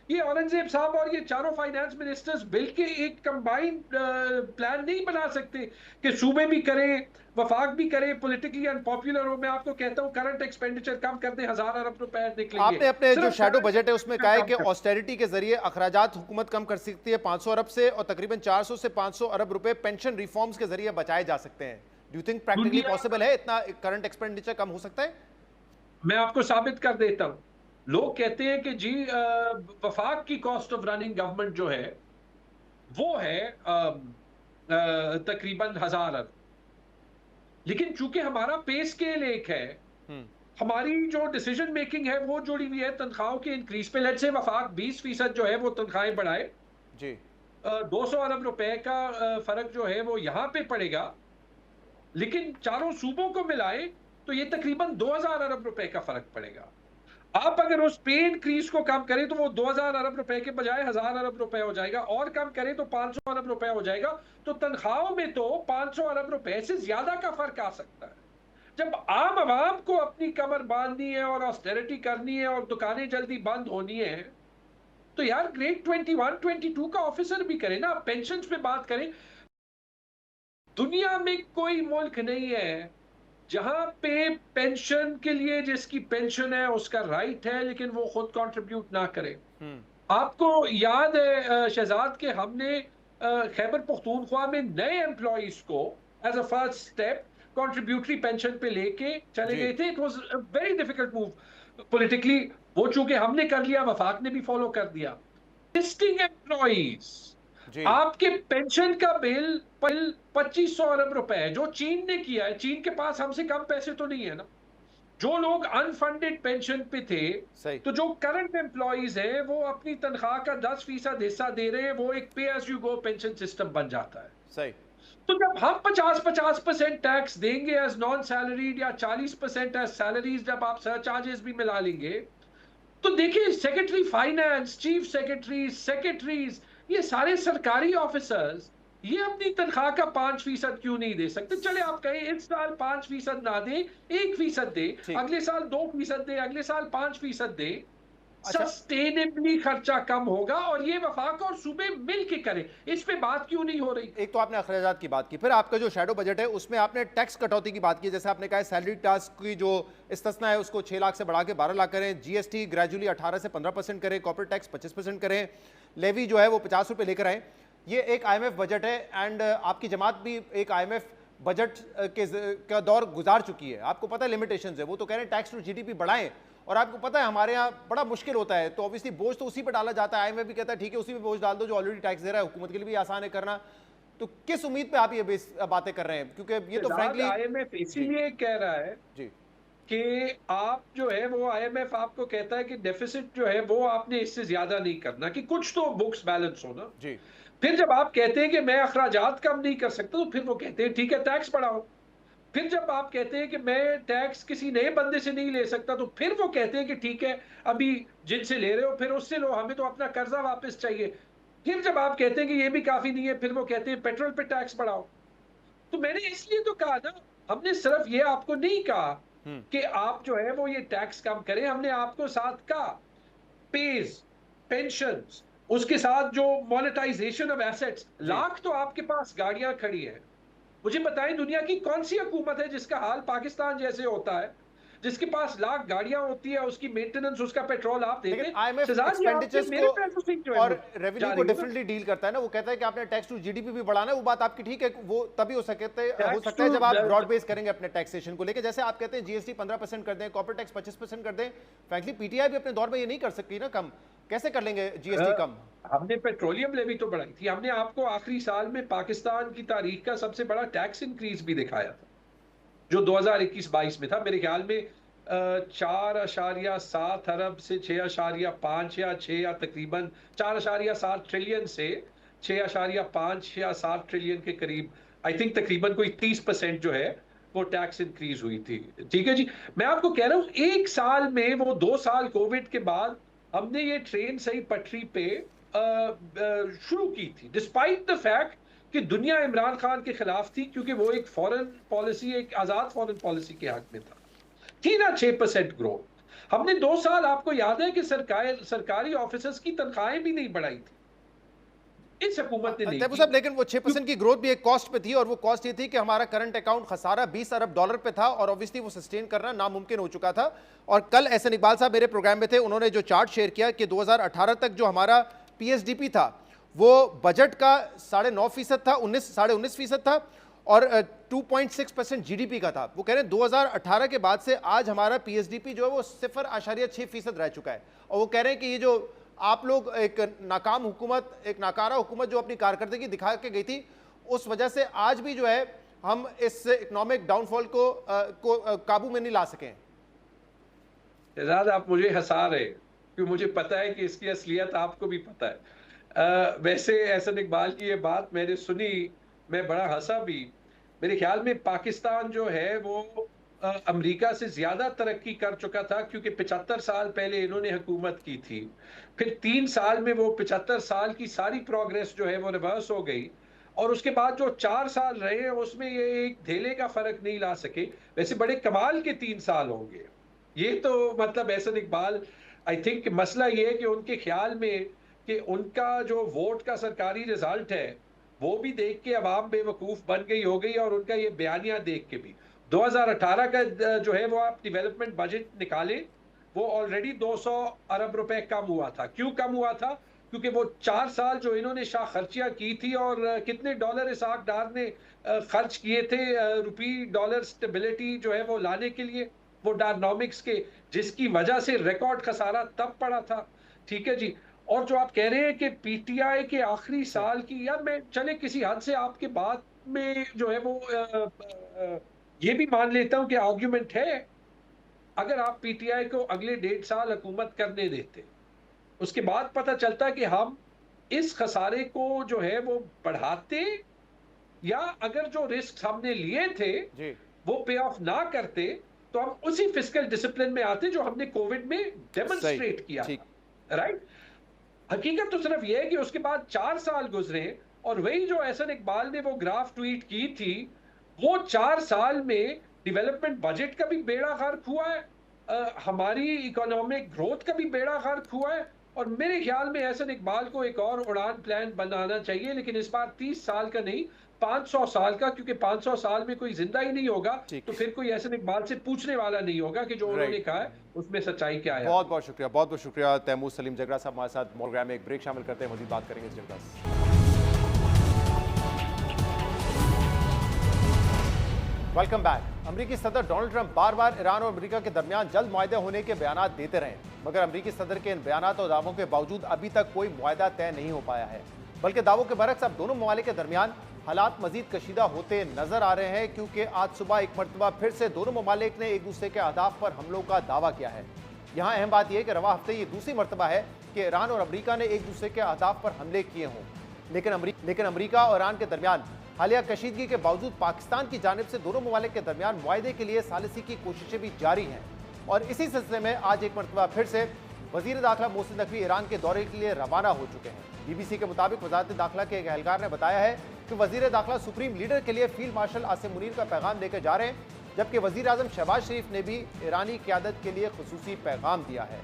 ये औरंगजेब साहब और ये चारों फाइनेंस मिनिस्टर्स मिल के एक कंबाइंड प्लान नहीं बना सकते कि सूबे भी करें, वफाक भी करें, पॉलिटिकली अनपॉपुलर हो। मैं आपको कहता हूं करंट एक्सपेंडिचर कम कर दें, 1000 अरब रुपए निकलेंगे। आपने अपने जो शैडो बजट है उसमें कहा है कि कम ऑस्टेरिटी के जरिए अखराजात हुकूमत कम कर सकती है 500 अरब से, और तकरीबन 400 से 500 अरब रुपए पेंशन रिफॉर्म्स के जरिए बचाए जा सकते हैं। Do you think practically possible है, इतना करंट एक्सपेंडिचर कम हो सकता है? मैं आपको साबित कर देता हूं। लोग कहते हैं कि जी वफाक की कॉस्ट ऑफ रनिंग गवर्नमेंट जो है वो है तकरीबन 1000 अरब, लेकिन चूंकि हमारा पे स्केल एक है, हमारी जो डिसीजन मेकिंग है वो जुड़ी हुई है तनख्वाहों के इंक्रीज पे। लेट से वफाक 20% जो है वो तनख्वाहें बढ़ाए जी, 200 अरब रुपए का फर्क जो है वो यहां पे पड़ेगा, लेकिन चारों सूबों को मिलाए तो ये तकरीबन 2000 अरब रुपए का फर्क पड़ेगा। आप अगर उस पे इंक्रीज को कम करें तो वो 2000 अरब रुपए के बजाय 1000 अरब रुपए हो जाएगा, और कम करें तो 500 अरब रुपए हो जाएगा। तो तनख्वाहों में तो 500 अरब रुपए से ज्यादा का फर्क आ सकता है। जब आम आवाम को अपनी कमर बांधनी है और ऑस्टेरिटी करनी है और दुकानें जल्दी बंद होनी है, तो यार ग्रेड 21, 22 का ऑफिसर भी करें ना। पेंशन पे बात करें, दुनिया में कोई मुल्क नहीं है जहां पे पेंशन के लिए जिसकी पेंशन है उसका राइट है लेकिन वो खुद कंट्रीब्यूट ना करे। आपको याद है शहजाद के हमने खैबर पख्तूनख्वा में नए एम्प्लॉइज को as a first step contributory pension पे लेके चले गए थे। It was a very difficult move politically, वो चूंकि हमने कर लिया, वफाक ने भी फॉलो कर दिया। एग्जिस्टिंग एम्प्लॉइज, आपके पेंशन का बिल 2500 अरब रुपए है जो चीन ने किया है। चीन के पास हमसे कम पैसे तो नहीं है ना। जो लोग अनफंडेड पेंशन पे थे, तो जो करंट एम्प्लॉइज हैं वो अपनी तनख्वाह का 10% हिस्सा दे रहे हैं, वो एक pay as you go pension system बन जाता है। सही। तो जब हम 50% टैक्स देंगे एज नॉन सैलरीड या 40% एज सैलरीज, जब आप सरचार्जेस भी मिला लेंगे, तो देखिए सेक्रेटरी फाइनेंस, चीफ सेक्रेटरीज, ये सारे सरकारी ऑफिसर्स ये अपनी तनख्वाह का 5% क्यों नहीं दे सकते? चले आप कहें इस साल 5% ना दे, 1% दे, अगले साल 2% दे, अगले साल 5% दे। सस्टेनेबली खर्चा कम होगा और ये वफाक और सूबे मिल के करें। इस पे बात क्यों नहीं हो रही? एक तो आपने अखराजात की बात की, फिर आपका जो शैडो बजट है उसमें आपने टैक्स कटौती की बात की। जैसे आपने कहा सैलरी टैक्स की जो इस्तिस्ना है उसको 6 लाख से बढ़ा के 12 लाख करें, जीएसटी ग्रेजुअली 18 से 15% करें, कॉर्पोरेट टैक्स 25% करें, लेवी जो है वो 50 रुपये लेकर आए। ये एक IMF बजट है एंड आपकी जमात भी एक IMF बजट का दौर गुजार चुकी है। आपको पता है लिमिटेशंस है, वो तो कह रहे हैं टैक्स टू जीडीपी बढ़ाएं, और आपको पता है हमारे यहाँ बड़ा मुश्किल होता है, तो ऑब्वियसली बोझ तो उसी पर डाला जाता है। IMF भी कहता है ठीक है उसी पे बोझ डाल दो जो ऑलरेडी टैक्स दे रहा है, हुकूमत के लिए भी आसान है करना। तो किस उम्मीद पे आप ये बातें कर रहे हैं? क्योंकि ये तो फ्रैंकली IMF इसीलिए कह रहा है जी कि आप जो है वो IMF आपको कहता है कि डेफिसिट जो है वो आपने इससे ज्यादा नहीं करना, कि कुछ तो बुक्स बैलेंस हो ना जी। फिर जब आप कहते हैं कि मैं अखराजात कम नहीं कर सकता, तो फिर वो कहते हैं ठीक है टैक्स बढ़ाओ। फिर जब आप कहते हैं कि मैं टैक्स किसी नए बंदे से नहीं ले सकता, तो फिर वो कहते हैं कि ठीक है अभी जिनसे ले रहे हो फिर उससे लो, हमें तो अपना कर्जा वापस चाहिए। फिर जब आप कहते हैं कि ये भी काफी नहीं है, फिर वो कहते हैं पेट्रोल पे टैक्स बढ़ाओ। तो मैंने इसलिए तो कहा ना, हमने सिर्फ ये आपको नहीं कहा कि आप जो है वो ये टैक्स कम करें, हमने आपको साथ कहा पेज, पेंशन्स, उसके साथ जो मोनेटाइजेशन ऑफ एसेट्स। लाख तो आपके पास गाड़ियां खड़ी है, मुझे बताएं दुनिया की कौन सी हुकूमत है जिसका हाल पाकिस्तान जैसे होता है जिसके पास लाख गाड़ियां होती है, उसकी मेंटेनेंस, उसका पेट्रोल आप देते लेकिन हैं। आईएमएफ शहजाद जी, आपसे एक्सपेंडिचर्स मेरे को प्रोसेसिंग जो है और वो रेवेन्यू जारी को है ना। डिफरेंटली डील करता है ना। वो कहता है कि आपने टैक्स टू जीडीपी भी बढ़ाना है, वो बात आपकी ठीक है, वो तभी हो सकता है जब आप ब्रॉड बेस करेंगे अपने टैक्सेशन को लेकर। जैसे आप कहते हैं जीएसटी 15% कर दें, कॉर्पोरेट टैक्स 25% कर दें, फ्रैंकली पीटीआई भी अपने दौर में ये नहीं कर सकती ना कम। कैसे कर लेंगे जीएसटी कम? हमने पेट्रोलियम लेवी तो बढ़ाई थी, हमने आपको आखिरी साल में पाकिस्तान की तारीख का सबसे बड़ा टैक्स इंक्रीज भी दिखाया था, जो 2021-22 में था। मेरे ख्याल में 4.7 अरब से 6.5 या 6 या तकरीबन 4.7 ट्रिलियन से 6.5 या 7 ट्रिलियन के करीब, आई थिंक तकरीबन कोई 30% जो है वो टैक्स इंक्रीज हुई थी। ठीक है जी, मैं आपको कह रहा हूं एक साल में, वो 2 साल कोविड के बाद हमने ये ट्रेन सही पटरी पे शुरू की थी, डिस्पाइट द फैक्ट कि दुनिया इमरान खान के खिलाफ थी, क्योंकि वो एक फॉरेन पॉलिसी, एक आजाद फॉरेन पॉलिसी के हक में था। थी ना 6% ग्रोथ। हमने 2 साल, आपको याद है कि सरकारी ऑफिसर्स की तनख्वाहें भी नहीं बढ़ाई थी, इस हुकूमत ने नहीं तैयब की। साहब, लेकिन वो 6% की ग्रोथ भी एक कॉस्ट पे थी, और वो कॉस्ट ये थी कि हमारा करंट अकाउंट खसारा 20 अरब डॉलर पे था, और ऑब्वियसली वो सस्टेन करना नामुमकिन हो चुका था। और कल एहसन इकबाल साहब मेरे प्रोग्राम में थे, उन्होंने जो चार्ट शेयर किया कि 2018 तक जो हमारा पीएसडीपी था वो बजट का 9.5% था, 19.5% था, और 2.6% जीडीपी का था। वो कह रहे हैं 2018 के बाद से आज हमारा पीएसडीपी जो है वो 0.6% रह चुका है। और वो कह रहे हैं कि ये जो आप लोग एक नाकाम हुकूमत, एक नाकारा हुकूमत जो अपनी कारकर्दगी दिखा के गई थी, उस वजह से आज भी जो है हम इस इकोनॉमिक डाउनफॉल को काबू में नहीं ला सके। शहजाद, आप मुझे हंसा रहे, क्योंकि मुझे पता है कि इसकी असलियत आपको भी पता है। वैसे एहसन इकबाल की ये बात मैंने सुनी, मैं बड़ा हंसा भी। मेरे ख्याल में पाकिस्तान जो है वो अमेरिका से ज्यादा तरक्की कर चुका था, क्योंकि 75 साल पहले इन्होंने हुकूमत की थी। फिर 3 साल में वो 75 साल की सारी प्रोग्रेस जो है वो रिवर्स हो गई, और उसके बाद जो 4 साल रहे हैं उसमें ये एक धेले का फर्क नहीं ला सके। वैसे बड़े कमाल के 3 साल होंगे ये तो, मतलब एहसन इकबाल, आई थिंक मसला ये है कि उनके ख्याल में कि उनका जो वोट का सरकारी रिजल्ट है वो भी देख के अवाम बेवकूफ बन गई हो गई, और उनका ये बयानिया देख के भी। 2018 का जो है वो आप डेवलपमेंट बजट निकालें, वो ऑलरेडी 200 अरब रुपए कम हुआ था। क्यों कम हुआ था? क्योंकि वो 4 साल जो इन्होंने शाह खर्चियां की थी, और कितने डॉलर इसाक डार ने खर्च किए थे रुपी डॉलर स्टेबिलिटी जो है वो लाने के लिए, वो डायनामिक्स के, जिसकी वजह से रिकॉर्ड खसारा तब पड़ा था। ठीक है जी। और जो आप कह रहे हैं कि पीटीआई के आखिरी साल की, यार मैं चले किसी हद से आपके बात में जो है वो ये भी मान लेता हूं कि आर्ग्यूमेंट है। अगर आप पीटीआई को अगले 1.5 साल हुकूमत करने देते, उसके बाद पता चलता कि हम इस खसारे को जो है वो बढ़ाते, या अगर जो रिस्क हमने लिए थे जी, वो पे ऑफ ना करते, तो हम उसी फिस्कल डिसिप्लिन में आते जो हमने कोविड में डेमोन्स्ट्रेट किया ठीक। था। राइट। हकीकत तो सिर्फ यह है कि उसके बाद 4 साल गुजरे, और वही जो एहसन इकबाल ने वो ग्राफ ट्वीट की थी, वो 4 साल में डेवलपमेंट बजट का भी बेड़ा गर्क हुआ है, हमारी इकोनॉमिक ग्रोथ का भी बेड़ा गर्क हुआ है। और मेरे ख्याल में एहसन इकबाल को एक और उड़ान प्लान बनाना चाहिए, लेकिन इस बार 30 साल का नहीं, 500 साल का, क्योंकि 500 साल में कोई जिंदा ही नहीं होगा, तो फिर कोई एहसन इकबाल से पूछने वाला नहीं होगा कि जो उन्होंने कहा है उसमें सच्चाई क्या है। बहुत बहुत शुक्रिया, बहुत बहुत शुक्रिया तैमूर सलीम जगरा साहब हमारे साथ प्रोग्राम में। एक ब्रेक शामिल करते हैं, मजीद बात करेंगे इस जगरा से। Welcome back. अमेरिकी सदर डोनाल्ड ट्रंप बार बार ईरान और अमेरिका के दरमियान जल्द मुआहदे होने के बयान देते रहे, मगर अमेरिकी सदर के इन बयान और दावों के बावजूद अभी तक कोई मुआहदा तय नहीं हो पाया है। बल्कि दावों के बरक्स अब दोनों ममालिक के दरमियान हालात मजीद कशीदा होते नजर आ रहे हैं, क्योंकि आज सुबह एक मरतबा फिर से दोनों ममालिक ने एक दूसरे के अहदाफ पर हमलों का दावा किया है। यहाँ अहम बात यह कि रवा हफ्ते ये दूसरी मरतबा है कि ईरान और अमेरिका ने एक दूसरे के अहदाफ पर हमले किए हों, लेकिन अमेरिका और ईरान के दरमियान हालिया कशीदगी के बावजूद पाकिस्तान की जानिब से दोनों ममालिक के दरमियान मुआहदे के लिए सालिसी की कोशिशें भी जारी हैं। और इसी सिलसिले में आज एक मरतबा फिर से वजीर दाखिला मोहसिन नकवी ईरान के दौरे के लिए रवाना हो चुके हैं। बीबीसी के मुताबिक वजारत दाखिला के एक एहलकार ने बताया है कि वजीर दाखिला सुप्रीम लीडर के लिए फील्ड मार्शल आसिम मुनीर का पैगाम लेकर जा रहे हैं, जबकि वजीर आजम शहबाज शरीफ ने भी ईरानी क़यादत के लिए खुसूसी पैगाम दिया है।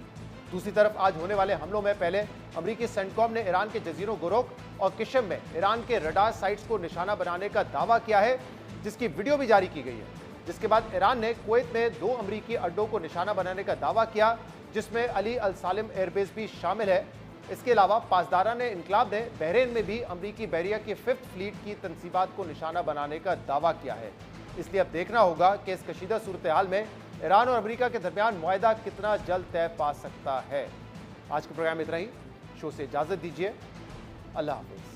दूसरी तरफ आज होने वाले हमलों में पहले अमरीकी सेंटकॉम ने ईरान के जजीरों गोरोक और किशम में ईरान के रडार साइट्स को निशाना बनाने का दावा किया है, जिसकी वीडियो भी जारी की गई है। जिसके बाद ईरान ने कुवैत में 2 अमरीकी अड्डों को निशाना बनाने का दावा किया, जिसमें अली अल सालिम एयरबेस भी शामिल है। इसके अलावा पासदारान इनकलाब ने बहरीन में भी अमरीकी बहरिया की 5th फ्लीट की तनसीबात को निशाना बनाने का दावा किया है। इसलिए अब देखना होगा कि इस कशीदा सूरत हाल में ईरान और अमरीका के दरमियान मुआहदा कितना जल्द तय पा सकता है। आज के प्रोग्राम में इतना ही। शो से इजाजत दीजिए। अल्लाह हाफिज।